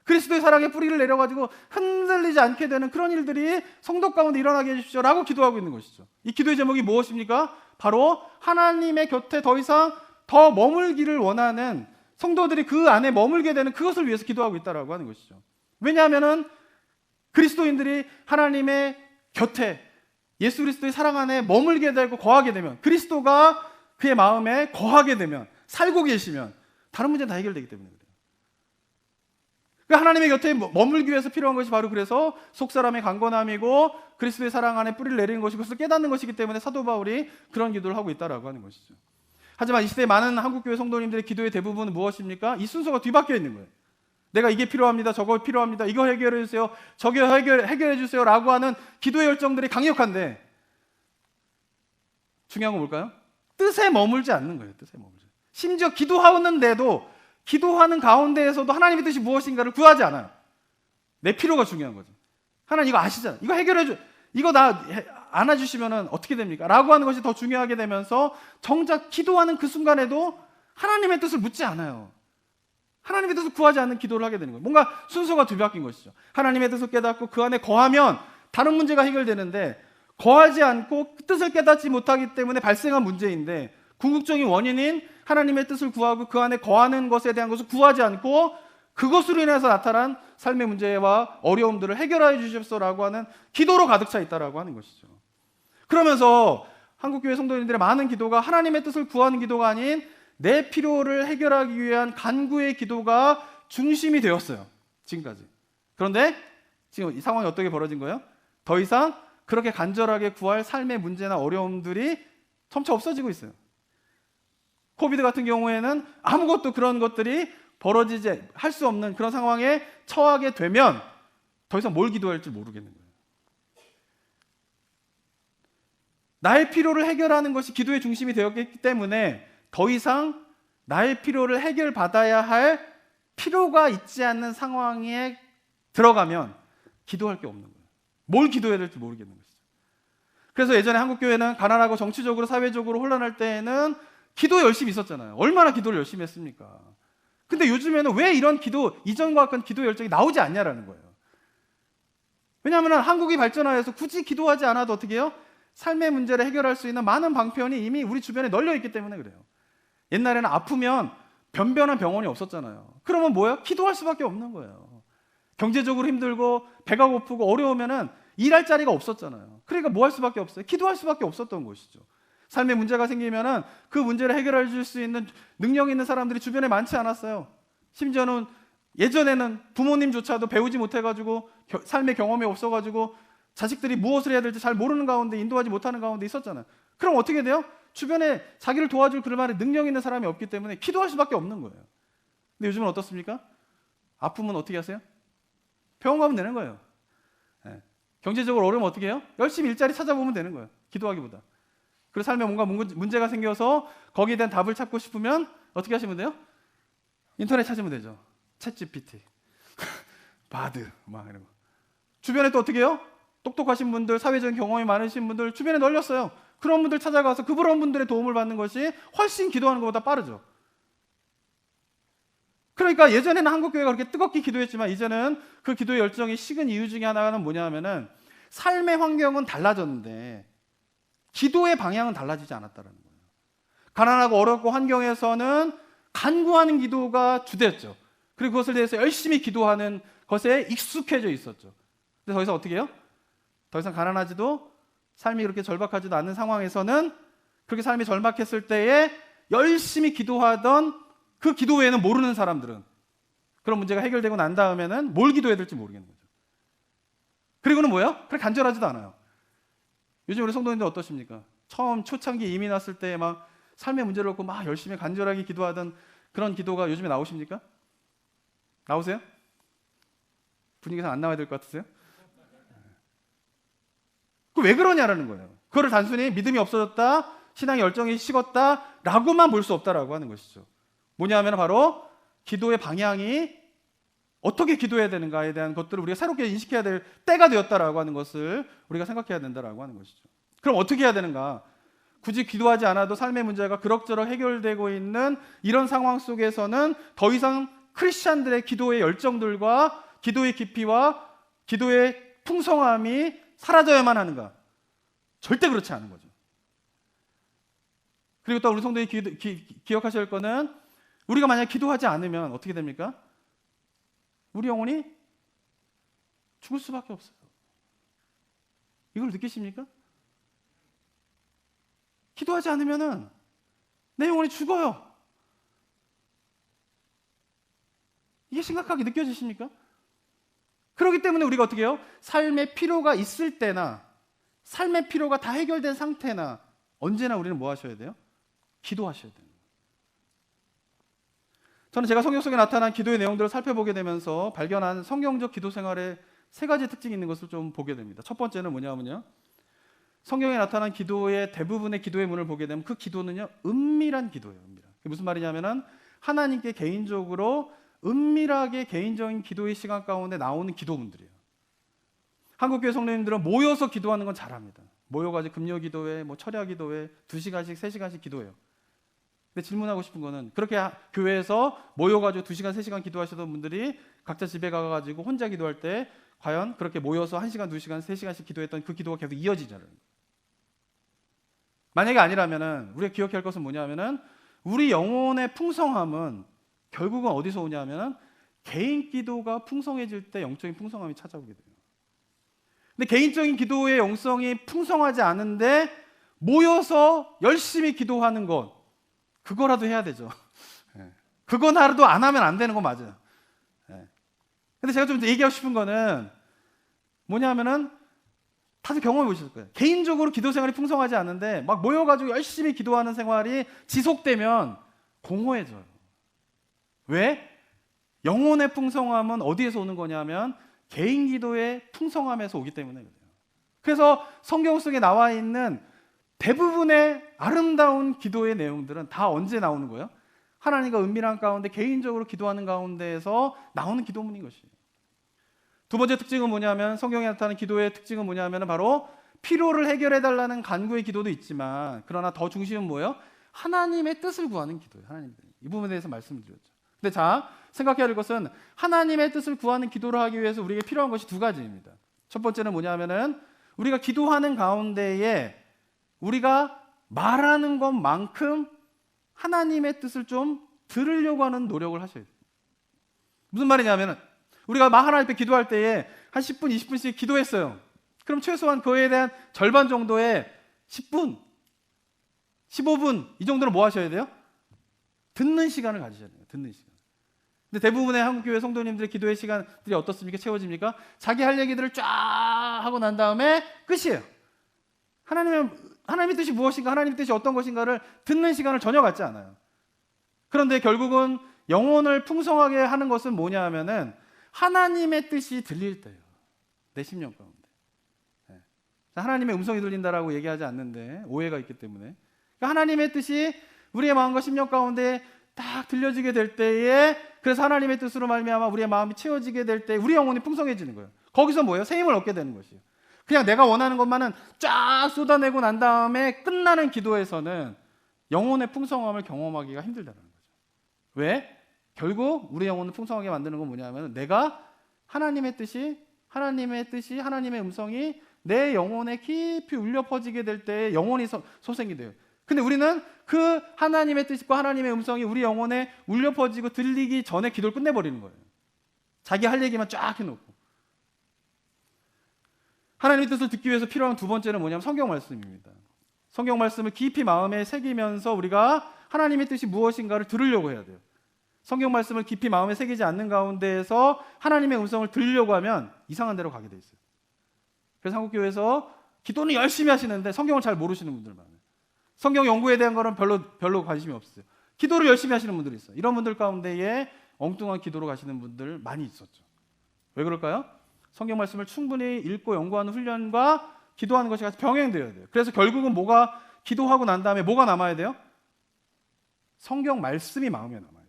그리스도의 사랑의 뿌리를 내려가지고 흔들리지 않게 되는 그런 일들이 성도 가운데 일어나게 해주십시오라고 기도하고 있는 것이죠. 이 기도의 제목이 무엇입니까? 바로 하나님의 곁에 더 이상 더 머물기를 원하는 성도들이 그 안에 머물게 되는 그것을 위해서 기도하고 있다라고 하는 것이죠. 왜냐하면은 그리스도인들이 하나님의 곁에 예수 그리스도의 사랑 안에 머물게 되고 거하게 되면, 그리스도가 그의 마음에 거하게 되면, 살고 계시면 다른 문제는 다 해결되기 때문에 그래요. 그러니까 하나님의 곁에 머물기 위해서 필요한 것이 바로 그래서 속사람의 강건함이고 그리스도의 사랑 안에 뿌리를 내리는 것이 그것을 깨닫는 것이기 때문에 사도 바울이 그런 기도를 하고 있다라고 하는 것이죠. 하지만 이 시대의 많은 한국교회 성도님들의 기도의 대부분은 무엇입니까? 이 순서가 뒤바뀌어 있는 거예요. 내가 이게 필요합니다. 저거 필요합니다. 이거 해결해 주세요. 저거 해결해 주세요. 라고 하는 기도의 열정들이 강력한데 중요한 건 뭘까요? 뜻에 머물지 않는 거예요. 뜻에 머물지. 심지어 기도하는데도 기도하는 가운데에서도 하나님의 뜻이 무엇인가를 구하지 않아요. 내 필요가 중요한 거죠. 하나님 이거 아시잖아요. 이거 해결해 줘. 이거 나 안아주시면 어떻게 됩니까? 라고 하는 것이 더 중요하게 되면서 정작 기도하는 그 순간에도 하나님의 뜻을 묻지 않아요. 하나님의 뜻을 구하지 않는 기도를 하게 되는 거예요. 뭔가 순서가 뒤바뀐 것이죠. 하나님의 뜻을 깨닫고 그 안에 거하면 다른 문제가 해결되는데 거하지 않고 뜻을 깨닫지 못하기 때문에 발생한 문제인데 궁극적인 원인인 하나님의 뜻을 구하고 그 안에 거하는 것에 대한 것을 구하지 않고 그것으로 인해서 나타난 삶의 문제와 어려움들을 해결하여 주십시오라고 하는 기도로 가득 차 있다라고 하는 것이죠. 그러면서 한국교회 성도님들의 많은 기도가 하나님의 뜻을 구하는 기도가 아닌 내 필요를 해결하기 위한 간구의 기도가 중심이 되었어요. 지금까지. 그런데 지금 이 상황이 어떻게 벌어진 거예요? 더 이상 그렇게 간절하게 구할 삶의 문제나 어려움들이 점차 없어지고 있어요. 코비드 같은 경우에는 아무것도 그런 것들이 벌어지지 할 수 없는 그런 상황에 처하게 되면 더 이상 뭘 기도해야 할지 모르겠는 거예요. 나의 필요를 해결하는 것이 기도의 중심이 되었기 때문에 더 이상 나의 필요를 해결받아야 할 필요가 있지 않는 상황에 들어가면 기도할 게 없는 거예요. 뭘 기도해야 될지 모르겠는 것이죠. 그래서 예전에 한국교회는 가난하고 정치적으로 사회적으로 혼란할 때에는 기도 열심히 있었잖아요. 얼마나 기도를 열심히 했습니까? 근데 요즘에는 왜 이런 기도, 이전과 같은 기도 열정이 나오지 않냐라는 거예요. 왜냐하면 한국이 발전하여서 굳이 기도하지 않아도 어떻게 해요? 삶의 문제를 해결할 수 있는 많은 방편이 이미 우리 주변에 널려 있기 때문에 그래요. 옛날에는 아프면 변변한 병원이 없었잖아요. 그러면 뭐예요? 기도할 수밖에 없는 거예요. 경제적으로 힘들고 배가 고프고 어려우면은 일할 자리가 없었잖아요. 그러니까 뭐 할 수밖에 없어요? 기도할 수밖에 없었던 것이죠. 삶에 문제가 생기면은 그 문제를 해결해 줄 수 있는 능력 있는 사람들이 주변에 많지 않았어요. 심지어는 예전에는 부모님조차도 배우지 못해가지고 삶의 경험이 없어가지고 자식들이 무엇을 해야 될지 잘 모르는 가운데 인도하지 못하는 가운데 있었잖아요. 그럼 어떻게 돼요? 주변에 자기를 도와줄 그럴 만한 능력 있는 사람이 없기 때문에 기도할 수밖에 없는 거예요. 근데 요즘은 어떻습니까? 아프면 어떻게 하세요? 병원 가면 되는 거예요. 네. 경제적으로 어려우면 어떻게 해요? 열심히 일자리 찾아보면 되는 거예요. 기도하기보다. 그리고 삶에 뭔가 문제가 생겨서 거기에 대한 답을 찾고 싶으면 어떻게 하시면 돼요? 인터넷 찾으면 되죠. 챗 GPT, 바드 막 이런 거. 주변에 또 어떻게 해요? 똑똑하신 분들, 사회적인 경험이 많으신 분들 주변에 널렸어요. 그런 분들 찾아가서 그런 분들의 도움을 받는 것이 훨씬 기도하는 것보다 빠르죠. 그러니까 예전에는 한국교회가 그렇게 뜨겁게 기도했지만 이제는 그 기도의 열정이 식은 이유 중에 하나는 뭐냐 하면은 삶의 환경은 달라졌는데 기도의 방향은 달라지지 않았다는 거예요. 가난하고 어렵고 환경에서는 간구하는 기도가 주됐죠. 그리고 그것을 위해서 열심히 기도하는 것에 익숙해져 있었죠. 근데 더 이상 어떻게 해요? 더 이상 가난하지도 삶이 그렇게 절박하지도 않는 상황에서는 그렇게 삶이 절박했을 때에 열심히 기도하던 그 기도 외에는 모르는 사람들은 그런 문제가 해결되고 난 다음에는 뭘 기도해야 될지 모르겠는 거죠. 그리고는 뭐예요? 그렇게 간절하지도 않아요. 요즘 우리 성도님들 어떠십니까? 처음 초창기 이민 왔을 때 막 삶의 문제를 놓고 막 열심히 간절하게 기도하던 그런 기도가 요즘에 나오십니까? 나오세요? 분위기상 안 나와야 될 것 같으세요? 그 왜 그러냐라는 거예요. 그거를 단순히 믿음이 없어졌다, 신앙의 열정이 식었다라고만 볼 수 없다라고 하는 것이죠. 뭐냐 하면 바로 기도의 방향이 어떻게 기도해야 되는가에 대한 것들을 우리가 새롭게 인식해야 될 때가 되었다라고 하는 것을 우리가 생각해야 된다라고 하는 것이죠. 그럼 어떻게 해야 되는가? 굳이 기도하지 않아도 삶의 문제가 그럭저럭 해결되고 있는 이런 상황 속에서는 더 이상 크리스찬들의 기도의 열정들과 기도의 깊이와 기도의 풍성함이 사라져야만 하는가? 절대 그렇지 않은 거죠. 그리고 또 우리 성도님 기억하셔야 할 거는 우리가 만약 기도하지 않으면 어떻게 됩니까? 우리 영혼이 죽을 수밖에 없어요. 이걸 느끼십니까? 기도하지 않으면은 내 영혼이 죽어요. 이게 심각하게 느껴지십니까? 그렇기 때문에 우리가 어떻게 해요? 삶의 필요가 있을 때나 삶의 필요가 다 해결된 상태나 언제나 우리는 뭐 하셔야 돼요? 기도하셔야 돼요. 저는 제가 성경 속에 나타난 기도의 내용들을 살펴보게 되면서 발견한 성경적 기도 생활에 세 가지 특징이 있는 것을 좀 보게 됩니다. 첫 번째는 뭐냐면요, 성경에 나타난 기도의 대부분의 기도의 문을 보게 되면 그 기도는요, 은밀한 기도예요. 은밀한. 그게 무슨 말이냐면은 하나님께 개인적으로 은밀하게 개인적인 기도의 시간 가운데 나오는 기도문들이에요. 한국교회 성도님들은 모여서 기도하는 건 잘합니다. 모여가지고 금요 기도회, 뭐 철야 기도회 2시간씩 3시간씩 기도해요. 근데 질문하고 싶은 거는 그렇게 교회에서 모여가지고 2시간 3시간 기도하시던 분들이 각자 집에 가가지고 혼자 기도할 때 과연 그렇게 모여서 1시간 2시간 3시간씩 기도했던 그 기도가 계속 이어지잖아요. 만약에 아니라면은 우리가 기억해야 할 것은 뭐냐면은 우리 영혼의 풍성함은 결국은 어디서 오냐면은 개인 기도가 풍성해질 때 영적인 풍성함이 찾아오게 돼요. 근데 개인적인 기도의 영성이 풍성하지 않은데 모여서 열심히 기도하는 것, 그거라도 해야 되죠. 그건 하루도 안 하면 안 되는 거 맞아요. 근데 제가 좀 얘기하고 싶은 거는 뭐냐면은 다들 경험해 보실 거예요. 개인적으로 기도 생활이 풍성하지 않은데 막 모여가지고 열심히 기도하는 생활이 지속되면 공허해져요. 왜? 영혼의 풍성함은 어디에서 오는 거냐면 개인 기도의 풍성함에서 오기 때문에 그래요. 그래서 성경 속에 나와 있는 대부분의 아름다운 기도의 내용들은 다 언제 나오는 거예요? 하나님과 은밀한 가운데 개인적으로 기도하는 가운데에서 나오는 기도문인 것이에요. 두 번째 특징은 뭐냐면 성경에 나타나는 기도의 특징은 뭐냐면 바로 필요를 해결해달라는 간구의 기도도 있지만 그러나 더 중심은 뭐예요? 하나님의 뜻을 구하는 기도예요. 하나님. 이 부분에 대해서 말씀을 드렸죠. 근데 자, 생각해야 할 것은 하나님의 뜻을 구하는 기도를 하기 위해서 우리에게 필요한 것이 두 가지입니다. 첫 번째는 뭐냐면은 우리가 기도하는 가운데에 우리가 말하는 것만큼 하나님의 뜻을 좀 들으려고 하는 노력을 하셔야 돼요. 무슨 말이냐면은 우리가 하나님 앞에 기도할 때에 한 10분, 20분씩 기도했어요. 그럼 최소한 그에 대한 절반 정도의 10분, 15분 이 정도는 뭐 하셔야 돼요? 듣는 시간을 가지셔야 돼요. 듣는 시간. 근데 대부분의 한국교회 성도님들의 기도의 시간들이 어떻습니까? 채워집니까? 자기 할 얘기들을 쫙 하고 난 다음에 끝이에요. 하나님의 뜻이 무엇인가, 하나님의 뜻이 어떤 것인가를 듣는 시간을 전혀 갖지 않아요. 그런데 결국은 영혼을 풍성하게 하는 것은 뭐냐 하면은 하나님의 뜻이 들릴 때예요. 내 심령 가운데. 하나님의 음성이 들린다라고 얘기하지 않는데 오해가 있기 때문에 그러니까 하나님의 뜻이 우리의 마음과 심령 가운데 딱 들려지게 될 때에 그래서 하나님의 뜻으로 말미암아 우리의 마음이 채워지게 될 때 우리 영혼이 풍성해지는 거예요. 거기서 뭐예요? 새 힘을 얻게 되는 것이에요. 그냥 내가 원하는 것만은 쫙 쏟아내고 난 다음에 끝나는 기도에서는 영혼의 풍성함을 경험하기가 힘들다는 거죠. 왜? 결국 우리 영혼을 풍성하게 만드는 건 뭐냐면 내가 하나님의 뜻이 하나님의 음성이 내 영혼에 깊이 울려 퍼지게 될 때 영혼이 소생이 돼요. 근데 우리는 그 하나님의 뜻과 하나님의 음성이 우리 영혼에 울려 퍼지고 들리기 전에 기도를 끝내버리는 거예요. 자기 할 얘기만 쫙 해놓고. 하나님의 뜻을 듣기 위해서 필요한 두 번째는 뭐냐면 성경 말씀입니다. 성경 말씀을 깊이 마음에 새기면서 우리가 하나님의 뜻이 무엇인가를 들으려고 해야 돼요. 성경 말씀을 깊이 마음에 새기지 않는 가운데에서 하나님의 음성을 들으려고 하면 이상한 데로 가게 돼 있어요. 그래서 한국교회에서 기도는 열심히 하시는데 성경을 잘 모르시는 분들 많아요. 성경 연구에 대한 거는 별로 관심이 없어요. 기도를 열심히 하시는 분들이 있어요. 이런 분들 가운데에 엉뚱한 기도로 가시는 분들 많이 있었죠. 왜 그럴까요? 성경 말씀을 충분히 읽고 연구하는 훈련과 기도하는 것이 같이 병행되어야 돼요. 그래서 결국은 기도하고 난 다음에 뭐가 남아야 돼요? 성경 말씀이 마음에 남아야 돼요.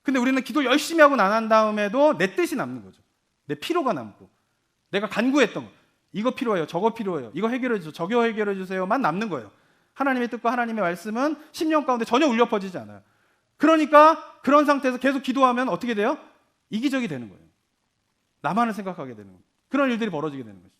근데 우리는 기도 열심히 하고 난 다음에도 내 뜻이 남는 거죠. 내 피로가 남고 내가 간구했던 거, 이거 필요해요, 저거 필요해요, 이거 해결해 주세요, 저거 해결해 주세요만 남는 거예요. 하나님의 뜻과 하나님의 말씀은 심령 가운데 전혀 울려 퍼지지 않아요. 그러니까 그런 상태에서 계속 기도하면 어떻게 돼요? 이기적이 되는 거예요. 나만을 생각하게 되는 거예요. 그런 일들이 벌어지게 되는 것이죠.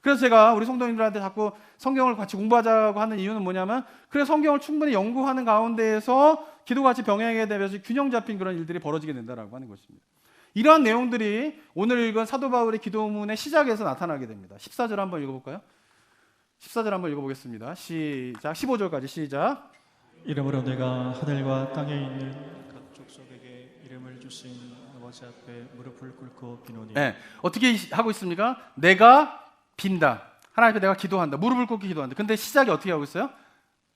그래서 제가 우리 성도님들한테 자꾸 성경을 같이 공부하자고 하는 이유는 뭐냐면, 그래서 성경을 충분히 연구하는 가운데에서 기도가 같이 병행하게 되면서 균형 잡힌 그런 일들이 벌어지게 된다라고 하는 것입니다. 이러한 내용들이 오늘 읽은 사도 바울의 기도문의 시작에서 나타나게 됩니다. 14절 한번 읽어볼까요? 14절 한번 읽어보겠습니다. 시작. 15절까지 시작. 이러므로 내가 하늘과 땅에 있는 각 족속에게 이름을 주신 아버지 앞에 무릎을 꿇고 비노니. 네, 어떻게 하고 있습니까? 내가 빈다. 하나님 앞에 내가 기도한다. 무릎을 꿇고 기도한다. 근데 시작이 어떻게 하고 있어요?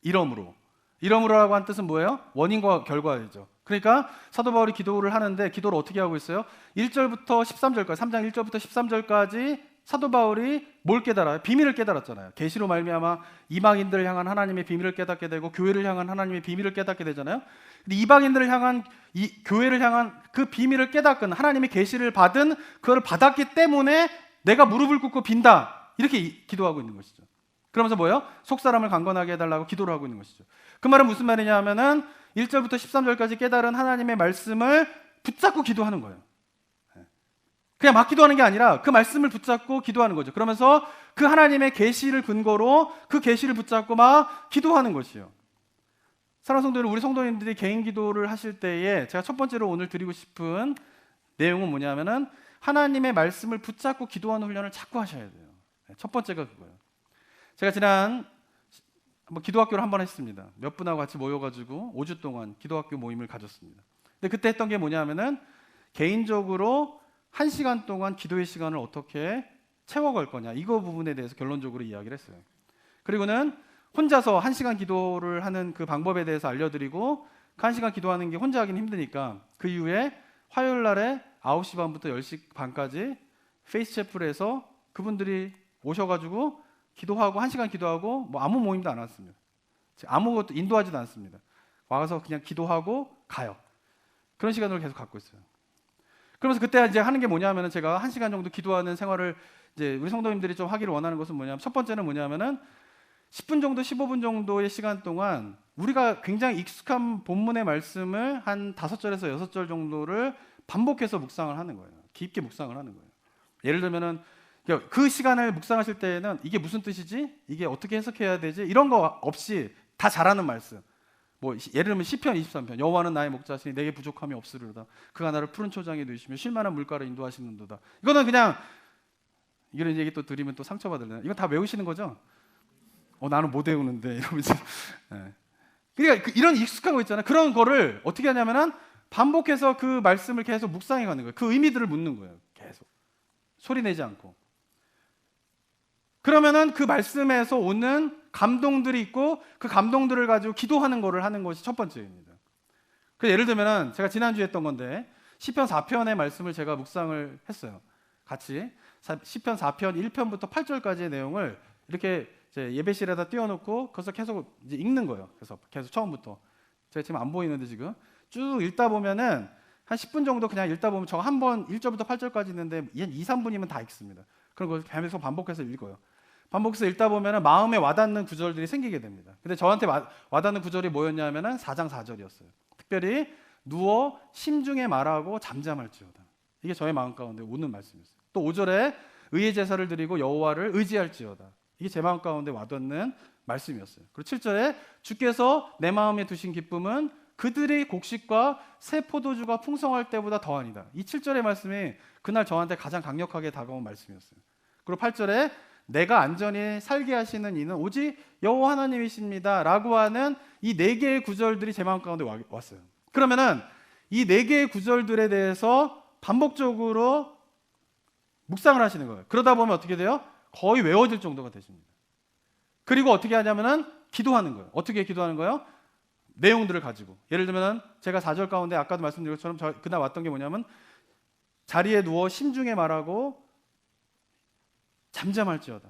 이러므로. 이러므로라고 한 뜻은 뭐예요? 원인과 결과이죠. 그러니까 사도 바울이 기도를 하는데 기도를 어떻게 하고 있어요? 1절부터 13절까지, 3장 1절부터 13절까지 사도 바울이 뭘 깨달아요? 비밀을 깨달았잖아요. 계시로 말미암아 이방인들을 향한 하나님의 비밀을 깨닫게 되고 교회를 향한 하나님의 비밀을 깨닫게 되잖아요. 근데 이방인들을 향한 교회를 향한 그 비밀을 깨닫건 하나님의 계시를 받은 그걸 받았기 때문에 내가 무릎을 꿇고 빈다. 이렇게 기도하고 있는 것이죠. 그러면서 뭐예요? 속사람을 강건하게 해달라고 기도를 하고 있는 것이죠. 그 말은 무슨 말이냐 하면은 1절부터 13절까지 깨달은 하나님의 말씀을 붙잡고 기도하는 거예요. 그냥 막 기도하는 게 아니라 그 말씀을 붙잡고 기도하는 거죠. 그러면서 그 하나님의 계시를 근거로 그 계시를 붙잡고 막 기도하는 것이에요. 사랑하는 성도들, 우리 성도님들이 개인 기도를 하실 때에 제가 첫 번째로 오늘 드리고 싶은 내용은 뭐냐면은 하나님의 말씀을 붙잡고 기도하는 훈련을 자꾸 하셔야 돼요. 첫 번째가 그거예요. 제가 지난 기도학교를 한번 했습니다. 몇 분하고 같이 모여가지고 5주 동안 기도학교 모임을 가졌습니다. 근데 그때 했던 게 뭐냐면은 개인적으로 1시간 동안 기도의 시간을 어떻게 채워갈 거냐, 이거 부분에 대해서 결론적으로 이야기를 했어요. 그리고는 혼자서 1시간 기도를 하는 그 방법에 대해서 알려드리고, 그 1시간 기도하는 게 혼자 하긴 힘드니까 그 이후에 화요일 날에 9시 반부터 10시 반까지 페이스채플에서 그분들이 오셔가지고 기도하고 1시간 기도하고 뭐 아무 모임도 안 왔습니다. 아무것도 인도하지도 않습니다. 와서 그냥 기도하고 가요. 그런 시간을 계속 갖고 있어요. 그러면서 그때 이제 하는 게 뭐냐면은 제가 1시간 정도 기도하는 생활을 이제 우리 성도님들이 좀 하기를 원하는 것은 뭐냐면, 첫 번째는 뭐냐면은 10분 정도 15분 정도의 시간 동안 우리가 굉장히 익숙한 본문의 말씀을 한 5절에서 6절 정도를 반복해서 묵상을 하는 거예요. 깊게 묵상을 하는 거예요. 예를 들면은 그 시간을 묵상하실 때에는 이게 무슨 뜻이지? 이게 어떻게 해석해야 되지? 이런 거 없이 다 잘하는 말씀. 뭐 예를 들면 시편 23편, 여호와는 나의 목자시니 내게 부족함이 없으리로다. 그가 나를 푸른 초장에 누이시며 쉴만한 물가로 인도하시는도다. 이거는 그냥 이런 얘기 또 드리면 또 상처받을래요. 이건 다 외우시는 거죠? 나는 못 외우는데 이러면서. 네. 그러니까 이런 익숙한 거 있잖아요. 그런 거를 어떻게 하냐면은 반복해서 그 말씀을 계속 묵상해 가는 거예요. 그 의미들을 묻는 거예요. 계속 소리 내지 않고. 그러면은 그 말씀에서 오는 감동들이 있고 그 감동들을 가지고 기도하는 거를 하는 것이 첫 번째입니다. 그래서 예를 들면은 제가 지난주에 했던 건데 시편 4편의 말씀을 제가 묵상을 했어요. 같이 시편 4편 1편부터 8절까지의 내용을 이렇게 이제 예배실에다 띄워놓고 거기서 계속 이제 읽는 거예요. 그래서 계속 처음부터 제가 지금 안 보이는데 지금 쭉 읽다 보면은 한 10분 정도 그냥 읽다 보면 저 한 번 1절부터 8절까지 있는데 한 2, 3분이면 다 읽습니다. 그런 걸 계속 반복해서 읽어요. 반복해서 읽다 보면 마음에 와닿는 구절들이 생기게 됩니다. 근데 저한테 와닿는 구절이 뭐였냐면 4장 4절이었어요. 특별히 누워 심중에 말하고 잠잠할지어다. 이게 저의 마음 가운데 오는 말씀이었어요. 또 5절에 의의 제사를 드리고 여호와를 의지할지어다. 이게 제 마음 가운데 와닿는 말씀이었어요. 그리고 7절에 주께서 내 마음에 두신 기쁨은 그들의 곡식과 새 포도주가 풍성할 때보다 더하니다. 이 7절의 말씀이 그날 저한테 가장 강력하게 다가온 말씀이었어요. 그리고 8절에 내가 안전히 살게 하시는 이는 오직 여호와 하나님이십니다 라고 하는 이 4개의 구절들이 제 마음 가운데 왔어요. 그 그러면은 이 4개의 구절들에 대해서 반복적으로 묵상을 하시는 거예요. 그러다 보면 어떻게 돼요? 거의 외워질 정도가 되십니다. 그리고 어떻게 하냐면은 기도하는 거예요. 어떻게 기도하는 거예요? 내용들을 가지고. 예를 들면 제가 4절 가운데 아까도 말씀드린 것처럼 그날 왔던 게 뭐냐면 자리에 누워 심중에 말하고 잠잠할지어다.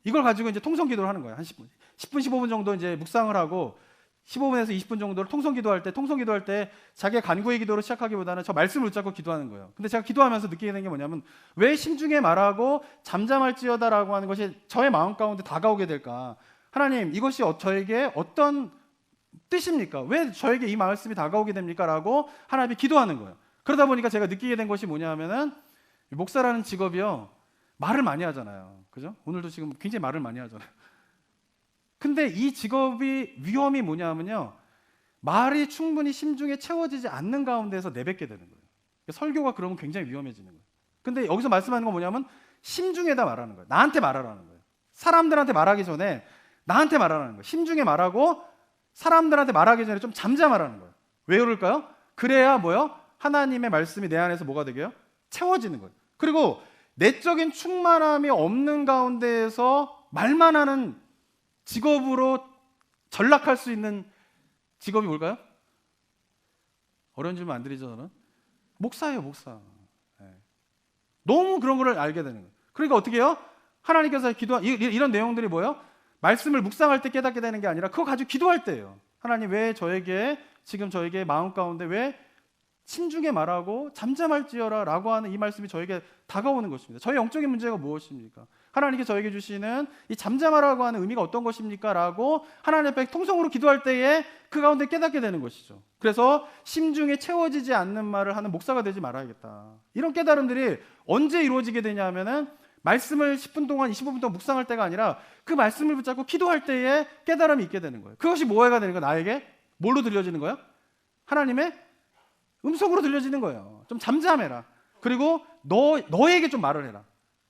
이걸 가지고 이제 통성 기도를 하는 거예요. 한 10분, 15분 정도 이제 묵상을 하고 15분에서 20분 정도를 통성 기도할 때 자기의 간구의 기도로 시작하기보다는 저 말씀을 붙잡고 기도하는 거예요. 근데 제가 기도하면서 느끼게 된 게 뭐냐면 왜 심중에 말하고 잠잠할지어다라고 하는 것이 저의 마음 가운데 다가오게 될까? 하나님, 이것이 저에게 어떤 뜻입니까? 왜 저에게 이 말씀이 다가오게 됩니까? 라고 하나님이 기도하는 거예요. 그러다 보니까 제가 느끼게 된 것이 뭐냐면은 목사라는 직업이요, 말을 많이 하잖아요. 그죠? 오늘도 지금 굉장히 말을 많이 하잖아요. 근데 이 직업이 위험이 뭐냐면요, 말이 충분히 심중에 채워지지 않는 가운데서 내뱉게 되는 거예요. 설교가 그러면 굉장히 위험해지는 거예요. 근데 여기서 말씀하는 건 뭐냐면 심중에다 말하는 거예요. 나한테 말하라는 거예요. 사람들한테 말하기 전에 나한테 말하라는 거예요. 심중에 말하고 사람들한테 말하기 전에 좀 잠잠하라는 거예요. 왜 그럴까요? 그래야 뭐요? 하나님의 말씀이 내 안에서 뭐가 되게요? 채워지는 거예요. 그리고 내적인 충만함이 없는 가운데에서 말만 하는 직업으로 전락할 수 있는 직업이 뭘까요? 어려운 질문 안 드리죠, 저는? 목사예요, 목사. 네. 너무 그런 거를 알게 되는 거예요. 그러니까 어떻게 해요? 하나님께서 이런 내용들이 뭐예요? 말씀을 묵상할 때 깨닫게 되는 게 아니라 그거 가지고 기도할 때예요. 하나님, 왜 지금 저에게 마음 가운데 왜 심중에 말하고 잠잠할지어라 라고 하는 이 말씀이 저에게 다가오는 것입니다. 저의 영적인 문제가 무엇입니까? 하나님께 저에게 주시는 이 잠잠하라고 하는 의미가 어떤 것입니까? 라고 하나님 앞에 통성으로 기도할 때에 그 가운데 깨닫게 되는 것이죠. 그래서 심중에 채워지지 않는 말을 하는 목사가 되지 말아야겠다. 이런 깨달음들이 언제 이루어지게 되냐 하면은 말씀을 10분 동안 25분 동안 묵상할 때가 아니라 그 말씀을 붙잡고 기도할 때에 깨달음이 있게 되는 거예요. 그것이 뭐가 되는 거예요? 나에게 뭘로 들려지는 거예요? 하나님의 음성으로 들려지는 거예요. 좀 잠잠해라. 그리고 너에게 좀 말을 해라.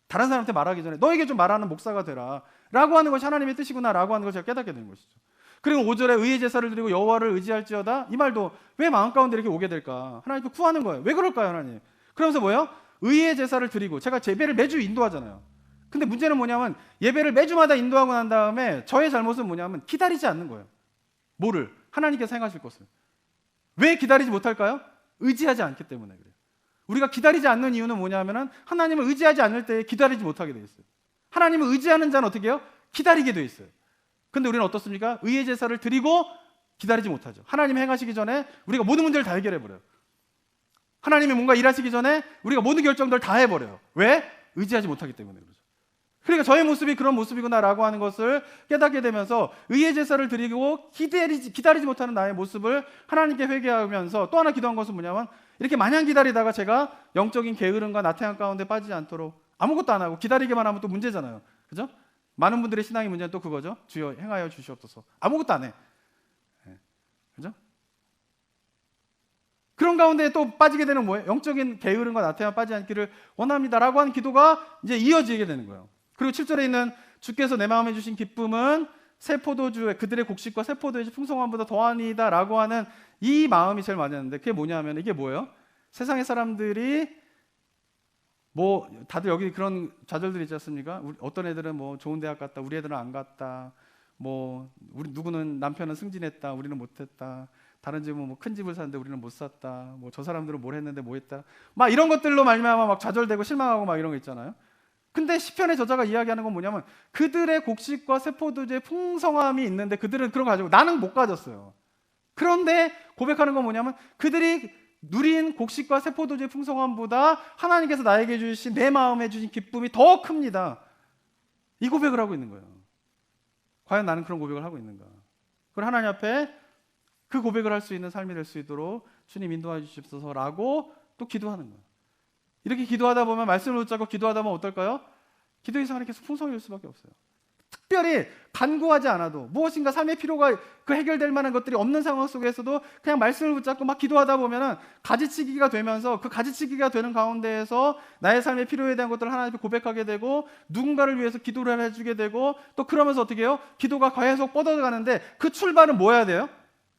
다른 사람한테 말하기 전에 너에게 좀 말하는 목사가 되라 라고 하는 것이 하나님의 뜻이구나 라고 하는 것을 제가 깨닫게 되는 것이죠. 그리고 5절에 의의 제사를 드리고 여호와를 의지할지어다, 이 말도 왜 마음 가운데 이렇게 오게 될까? 하나님께 구하는 거예요. 왜 그럴까요, 하나님? 그러면서 뭐예요? 의의 제사를 드리고, 제가 예배를 매주 인도하잖아요. 근데 문제는 뭐냐면 예배를 매주마다 인도하고 난 다음에 저의 잘못은 뭐냐면 기다리지 않는 거예요. 뭐를? 하나님께서 행하실 것을. 왜 기다리지 못할까요? 의지하지 않기 때문에 그래요. 우리가 기다리지 않는 이유는 뭐냐면은 하나님을 의지하지 않을 때 기다리지 못하게 돼 있어요. 하나님을 의지하는 자는 어떻게 해요? 기다리게 돼 있어요. 근데 우리는 어떻습니까? 의의 제사를 드리고 기다리지 못하죠. 하나님이 행하시기 전에 우리가 모든 문제를 다 해결해 버려요. 하나님이 뭔가 일하시기 전에 우리가 모든 결정들을 다 해버려요. 왜? 의지하지 못하기 때문에 그러죠. 그러니까 저의 모습이 그런 모습이구나라고 하는 것을 깨닫게 되면서 의의 제사를 드리고 기다리지 못하는 나의 모습을 하나님께 회개하면서 또 하나 기도한 것은 뭐냐면, 이렇게 마냥 기다리다가 제가 영적인 게으름과 나태함 가운데 빠지지 않도록 아무것도 안 하고 기다리기만 하면 또 문제잖아요. 그죠? 많은 분들의 신앙의 문제는 또 그거죠. 주여 행하여 주시옵소서. 아무것도 안 해. 네. 그죠? 그런 가운데 또 빠지게 되는 뭐예요? 영적인 게으름과 나태함 빠지지 않기를 원합니다라고 하는 기도가 이제 이어지게 되는 거예요. 그리고 7절에 있는 주께서 내 마음에 주신 기쁨은 새 포도주에 그들의 곡식과 새 포도의 풍성함보다 더하니이다 라고 하는 이 마음이 제일 맞았는데, 그게 뭐냐면 이게 뭐예요? 세상의 사람들이 뭐 다들 여기 그런 좌절들이 있지 않습니까? 어떤 애들은 뭐 좋은 대학 갔다, 우리 애들은 안 갔다, 뭐 우리 누구는 남편은 승진했다, 우리는 못했다, 다른 집은 뭐 큰 집을 샀는데 우리는 못 샀다, 뭐 저 사람들은 뭘 했는데 뭐 했다, 막 이런 것들로 말미암아 막 좌절되고 실망하고 막 이런 거 있잖아요. 근데 시편의 저자가 이야기하는 건 뭐냐면 그들의 곡식과 새 포도주의 풍성함이 있는데 그들은 그런 거 가지고 나는 못 가졌어요. 그런데 고백하는 건 뭐냐면 그들이 누린 곡식과 새 포도주의 풍성함보다 하나님께서 나에게 주신 내 마음에 주신 기쁨이 더 큽니다. 이 고백을 하고 있는 거예요. 과연 나는 그런 고백을 하고 있는가? 그걸 하나님 앞에 그 고백을 할 수 있는 삶이 될 수 있도록 주님 인도해 주십소서라고 또 기도하는 거예요. 이렇게 기도하다 보면, 말씀을 붙잡고 기도하다 보면 어떨까요? 기도의 생활이 계속 풍성해질 수밖에 없어요. 특별히 간구하지 않아도 무엇인가 삶의 필요가 그 해결될 만한 것들이 없는 상황 속에서도 그냥 말씀을 붙잡고 막 기도하다 보면은 가지치기가 되면서 그 가지치기가 되는 가운데에서 나의 삶의 필요에 대한 것들을 하나님께 고백하게 되고 누군가를 위해서 기도를 해주게 되고, 또 그러면서 어떻게 해요? 기도가 계속 뻗어가는데 그 출발은 뭐여야 돼요?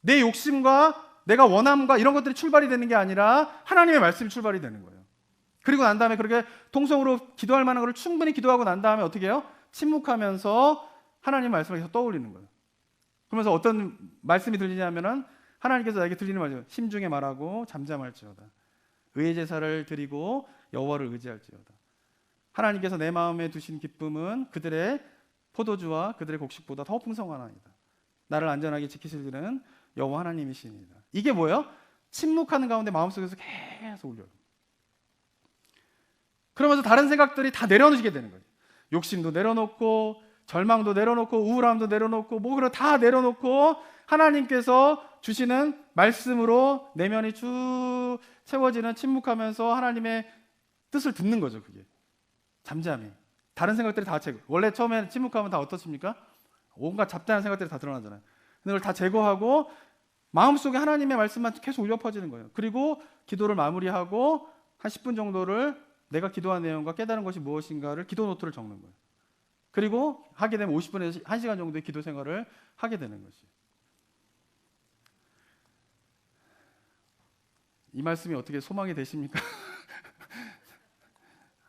내 욕심과 내가 원함과 이런 것들이 출발이 되는 게 아니라 하나님의 말씀이 출발이 되는 거예요. 그리고 난 다음에 그렇게 통성으로 기도할 만한 것을 충분히 기도하고 난 다음에 어떻게 해요? 침묵하면서 하나님 말씀을 계속 떠올리는 거예요. 그러면서 어떤 말씀이 들리냐면은 하나님께서 나에게 들리는 말이에요. 심중에 말하고 잠잠할지어다. 의의 제사를 드리고 여호와를 의지할지어다. 하나님께서 내 마음에 두신 기쁨은 그들의 포도주와 그들의 곡식보다 더 풍성하나이다. 나를 안전하게 지키실 일은 여호와 하나님이시니이다. 이게 뭐예요? 침묵하는 가운데 마음속에서 계속 울려요. 그러면서 다른 생각들이 다 내려놓으시게 되는 거예요. 욕심도 내려놓고 절망도 내려놓고 우울함도 내려놓고 그걸 다 내려놓고 하나님께서 주시는 말씀으로 내면이 쭉 채워지는, 침묵하면서 하나님의 뜻을 듣는 거죠. 그게 잠잠히. 다른 생각들이 다 제거. 원래 처음에 침묵하면 다 어떻습니까? 온갖 잡다한 생각들이 다 드러나잖아요. 근데 그걸 다 제거하고 마음속에 하나님의 말씀만 계속 울려 퍼지는 거예요. 그리고 기도를 마무리하고 한 10분 정도를 내가 기도한 내용과 깨달은 것이 무엇인가를 기도 노트를 적는 거예요. 그리고 하게 되면 50분에서 1시간 정도의 기도 생활을 하게 되는 것이. 이 말씀이 어떻게 소망이 되십니까?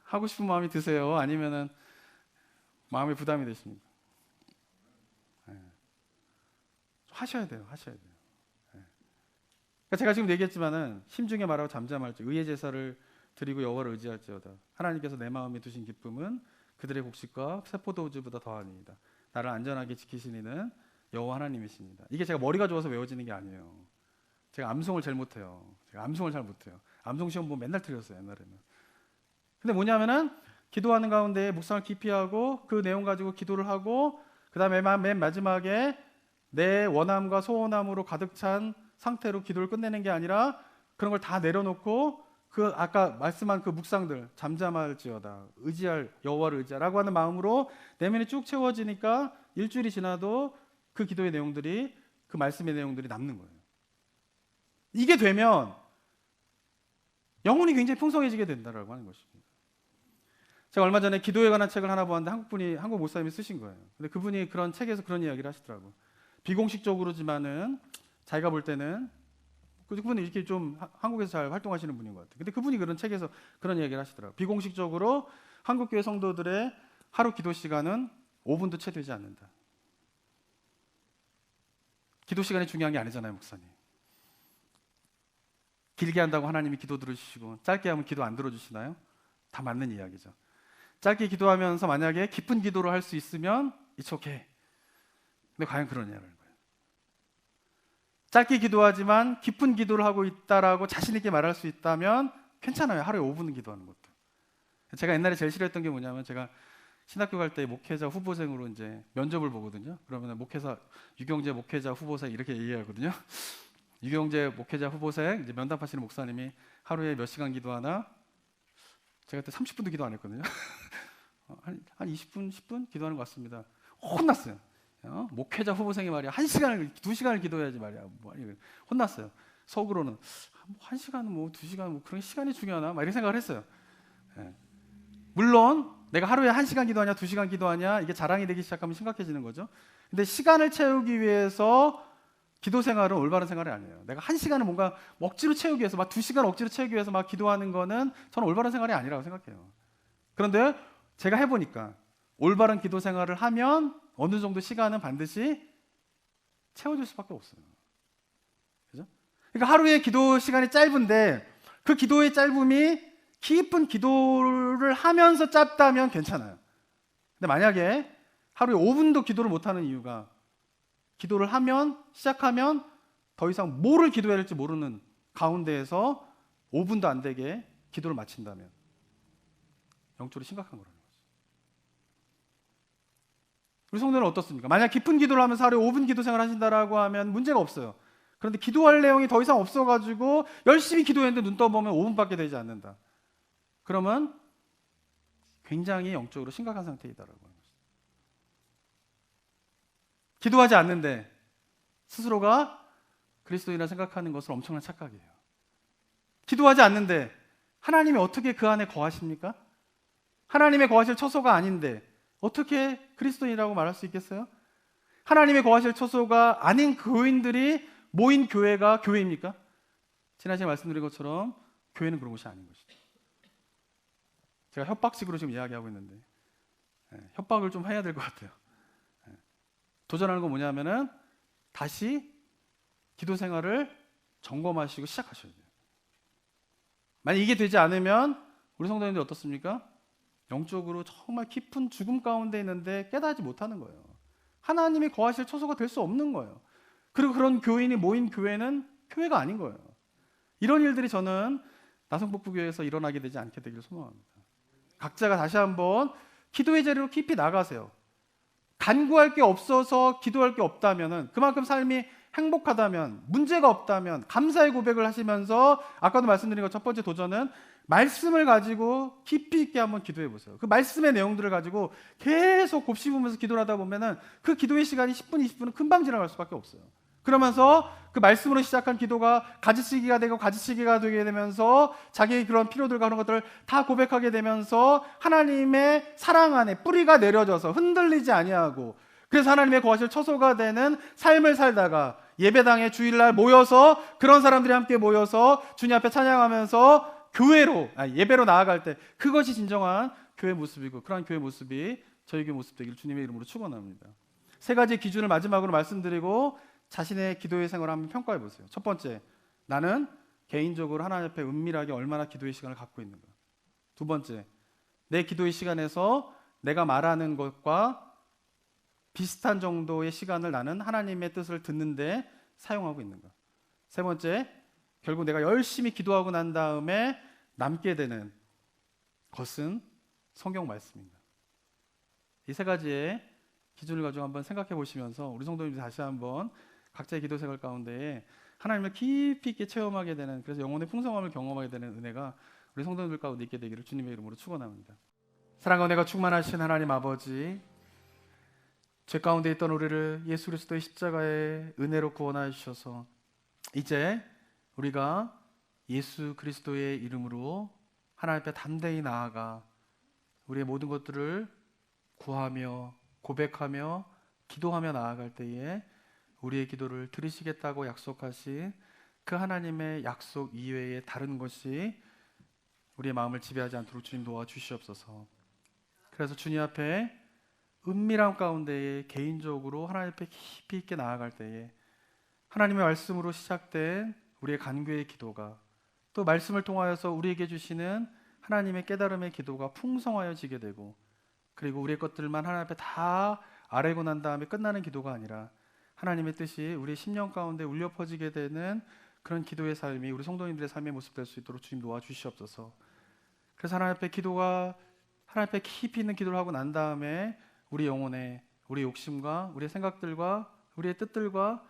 하고 싶은 마음이 드세요? 아니면은 마음의 부담이 되십니까? 네. 하셔야 돼요. 하셔야 돼요. 네. 그러니까 제가 지금 얘기했지만은 심중에 말하고 잠잠할지 의의 제사를 드리고 여호와를 의지할지어다. 하나님께서 내 마음에 두신 기쁨은 그들의 곡식과 새 포도주보다 더하니이다. 나를 안전하게 지키시니는 여호와 하나님이십니다. 이게 제가 머리가 좋아서 외워지는 게 아니에요. 제가 암송을 잘 못해요. 제가 암송을 잘 못해요. 암송 시험 보면 맨날 틀렸어요, 옛날에는. 근데 뭐냐면은 기도하는 가운데 묵상을 깊이 하고 그 내용 가지고 기도를 하고 그 다음에 맨 마지막에 내 원함과 소원함으로 가득 찬 상태로 기도를 끝내는 게 아니라 그런 걸 다 내려놓고 그 아까 말씀한 그 묵상들, 잠잠할지어다, 의지할 여호와를 의지하라고 하는 마음으로 내면이 쭉 채워지니까 일주일이 지나도 그 기도의 내용들이, 그 말씀의 내용들이 남는 거예요. 이게 되면 영혼이 굉장히 풍성해지게 된다라고 하는 것입니다. 제가 얼마 전에 기도에 관한 책을 하나 보았는데 한국 목사님이 쓰신 거예요. 근데 그분이 그런 책에서 그런 이야기를 하시더라고요. 비공식적으로지만은 자기가 볼 때는 그분은 이렇게 좀 한국에서 잘 활동하시는 분인 것 같아요. 근데 그분이 그런 책에서 그런 이야기를 하시더라고요. 비공식적으로 한국교회 성도들의 하루 기도 시간은 5분도 채 되지 않는다. 기도 시간이 중요한 게 아니잖아요, 목사님. 길게 한다고 하나님이 기도 들어주시고 짧게 하면 기도 안 들어주시나요? 다 맞는 이야기죠. 짧게 기도하면서 만약에 깊은 기도를 할 수 있으면 it's okay. 근데 과연 그러냐는 거예요. 짧게 기도하지만 깊은 기도를 하고 있다라고 자신 있게 말할 수 있다면 괜찮아요. 하루에 5분 기도하는 것도. 제가 옛날에 제일 싫어했던 게 뭐냐면 제가 신학교 갈 때 목회자 후보생으로 이제 면접을 보거든요. 그러면 목회사 유경재 목회자 후보생 이렇게 얘기하거든요. 유경재 목회자 후보생 이제 면담하시는 목사님이 하루에 몇 시간 기도하나? 제가 그때 30분도 기도 안 했거든요. 한 20분, 10분 기도하는 것 같습니다. 혼났어요. 목회자 후보생이 말이야 1시간을 2시간을 기도해야지 말이야. 혼났어요. 속으로는 1시간 뭐 2시간 뭐 그런 시간이 중요하나? 막 이런 생각을 했어요. 예. 물론 내가 하루에 1시간 기도하냐 2시간 기도하냐 이게 자랑이 되기 시작하면 심각해지는 거죠. 근데 시간을 채우기 위해서 기도 생활은 올바른 생활이 아니에요. 내가 1시간을 뭔가 억지로 채우기 위해서 막 2시간 억지로 채우기 위해서 막 기도하는 거는 저는 올바른 생활이 아니라고 생각해요. 그런데 제가 해보니까 올바른 기도 생활을 하면 어느 정도 시간은 반드시 채워질 수밖에 없어요. 그죠? 그러니까 하루에 기도 시간이 짧은데 그 기도의 짧음이 깊은 기도를 하면서 짧다면 괜찮아요. 근데 만약에 하루에 5분도 기도를 못하는 이유가 기도를 하면 시작하면 더 이상 뭐를 기도해야 할지 모르는 가운데에서 5분도 안 되게 기도를 마친다면 영적으로 심각한 거라는 거죠. 우리 성도는 어떻습니까? 만약 깊은 기도를 하면서 하루에 5분 기도 생활 하신다라고 하면 문제가 없어요. 그런데 기도할 내용이 더 이상 없어가지고 열심히 기도했는데 눈 떠보면 5분밖에 되지 않는다. 그러면 굉장히 영적으로 심각한 상태이다라고 하는 거죠. 기도하지 않는데 스스로가 그리스도인이라 생각하는 것은 엄청난 착각이에요. 기도하지 않는데 하나님이 어떻게 그 안에 거하십니까? 하나님의 거하실 처소가 아닌데 어떻게 그리스도인이라고 말할 수 있겠어요? 하나님의 거하실 처소가 아닌 교인들이 모인 교회가 교회입니까? 지난 시간에 말씀드린 것처럼 교회는 그런 곳이 아닌 것이죠. 제가 협박식으로 지금 이야기하고 있는데 협박을 좀 해야 될 것 같아요. 도전하는 건 뭐냐면은 다시 기도 생활을 점검하시고 시작하셔야 돼요. 만약 이게 되지 않으면 우리 성도님들 어떻습니까? 영적으로 정말 깊은 죽음 가운데 있는데 깨닫지 못하는 거예요. 하나님이 거하실 처소가 될 수 없는 거예요. 그리고 그런 교인이 모인 교회는 교회가 아닌 거예요. 이런 일들이 저는 나성복부교회에서 일어나게 되지 않게 되기를 소망합니다. 각자가 다시 한번 기도의 자리로 깊이 나가세요. 간구할 게 없어서 기도할 게 없다면, 그만큼 삶이 행복하다면, 문제가 없다면 감사의 고백을 하시면서, 아까도 말씀드린 것 첫 번째 도전은 말씀을 가지고 깊이 있게 한번 기도해 보세요. 그 말씀의 내용들을 가지고 계속 곱씹으면서 기도를 하다 보면은 그 기도의 시간이 10분, 20분은 금방 지나갈 수밖에 없어요. 그러면서 그 말씀으로 시작한 기도가 가지치기가 되고 가지치기가 되게 되면서 자기의 그런 필요들과 그런 것들을 다 고백하게 되면서 하나님의 사랑 안에 뿌리가 내려져서 흔들리지 아니하고, 그래서 하나님의 거하실 처소가 되는 삶을 살다가 예배당에 주일날 모여서, 그런 사람들이 함께 모여서 주님 앞에 찬양하면서 예배로 나아갈 때, 그것이 진정한 교회 모습이고, 그러한 교회 모습이 저희 교회 모습 되기를 주님의 이름으로 축원합니다. 세 가지 기준을 마지막으로 말씀드리고 자신의 기도의 생활을 한번 평가해 보세요. 첫 번째, 나는 개인적으로 하나님 앞에 은밀하게 얼마나 기도의 시간을 갖고 있는가. 두 번째, 내 기도의 시간에서 내가 말하는 것과 비슷한 정도의 시간을 나는 하나님의 뜻을 듣는데 사용하고 있는가. 세 번째, 결국 내가 열심히 기도하고 난 다음에 남게 되는 것은 성경 말씀입니다. 이 세 가지의 기준을 가지고 한번 생각해 보시면서 우리 성도님들 다시 한번 각자의 기도 생활 가운데 하나님을 깊이 있게 체험하게 되는, 그래서 영혼의 풍성함을 경험하게 되는 은혜가 우리 성도님들 가운데 있게 되기를 주님의 이름으로 축원합니다. 사랑과 은혜가 충만하신 하나님 아버지, 죄 가운데 있던 우리를 예수 그리스도의 십자가의 은혜로 구원하여 주셔서 이제 우리가 예수 그리스도의 이름으로 하나님 앞에 담대히 나아가 우리의 모든 것들을 구하며 고백하며 기도하며 나아갈 때에 우리의 기도를 들으시겠다고 약속하신 그 하나님의 약속 이외에 다른 것이 우리의 마음을 지배하지 않도록 주님 도와주시옵소서. 그래서 주님 앞에 은밀함 가운데에 개인적으로 하나님 앞에 깊이 있게 나아갈 때에 하나님의 말씀으로 시작된 우리의 간구의 기도가, 또 말씀을 통하여서 우리에게 주시는 하나님의 깨달음의 기도가 풍성하여지게 되고, 그리고 우리의 것들만 하나님 앞에 다 아뢰고 난 다음에 끝나는 기도가 아니라 하나님의 뜻이 우리의 심령 가운데 울려 퍼지게 되는 그런 기도의 삶이 우리 성도님들의 삶의 모습 될 수 있도록 주님 도와주시옵소서. 그래서 하나님 앞에 하나님 앞에 깊이 있는 기도를 하고 난 다음에 우리 영혼에 우리 욕심과 우리의 생각들과 우리의 뜻들과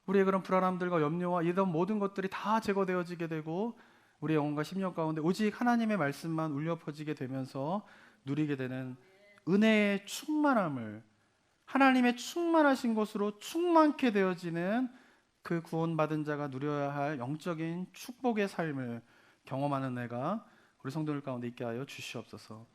우리의 그런 불안함들과 염려와 이런 모든 것들이 다 제거되어지게 되고, 우리 영혼과 심령 가운데 오직 하나님의 말씀만 울려 퍼지게 되면서 누리게 되는 은혜의 충만함을, 하나님의 충만하신 것으로 충만케 되어지는 그 구원받은 자가 누려야 할 영적인 축복의 삶을 경험하는 내가 우리 성도들 가운데 있게 하여 주시옵소서.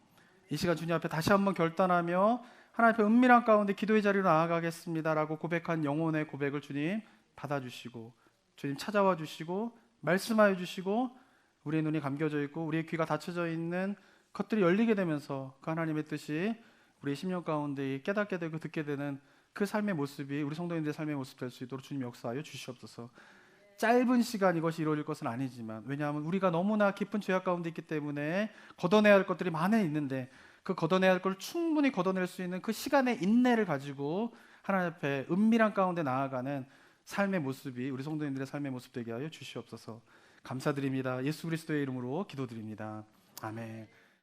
이 시간 주님 앞에 다시 한번 결단하며 하나님 앞에 은밀한 가운데 기도의 자리로 나아가겠습니다라고 고백한 영혼의 고백을 주님 받아주시고, 주님 찾아와 주시고 말씀하여 주시고, 우리의 눈이 감겨져 있고 우리의 귀가 닫혀져 있는 것들이 열리게 되면서 그 하나님의 뜻이 우리의 심령 가운데 깨닫게 되고 듣게 되는 그 삶의 모습이 우리 성도님들의 삶의 모습 될 수 있도록 주님 역사하여 주시옵소서. 짧은 시간 이것이 이루어질 것은 아니지만, 왜냐하면 우리가 너무나 깊은 죄악 가운데 있기 때문에 걷어내야 할 것들이 많이 있는데, 그 걷어내야 할 걸 충분히 걷어낼 수 있는 그 시간의 인내를 가지고 하나님 앞에 은밀한 가운데 나아가는 삶의 모습이 우리 성도님들의 삶의 모습 되게 하여 주시옵소서. 감사드립니다. 예수 그리스도의 이름으로 기도드립니다. 아멘.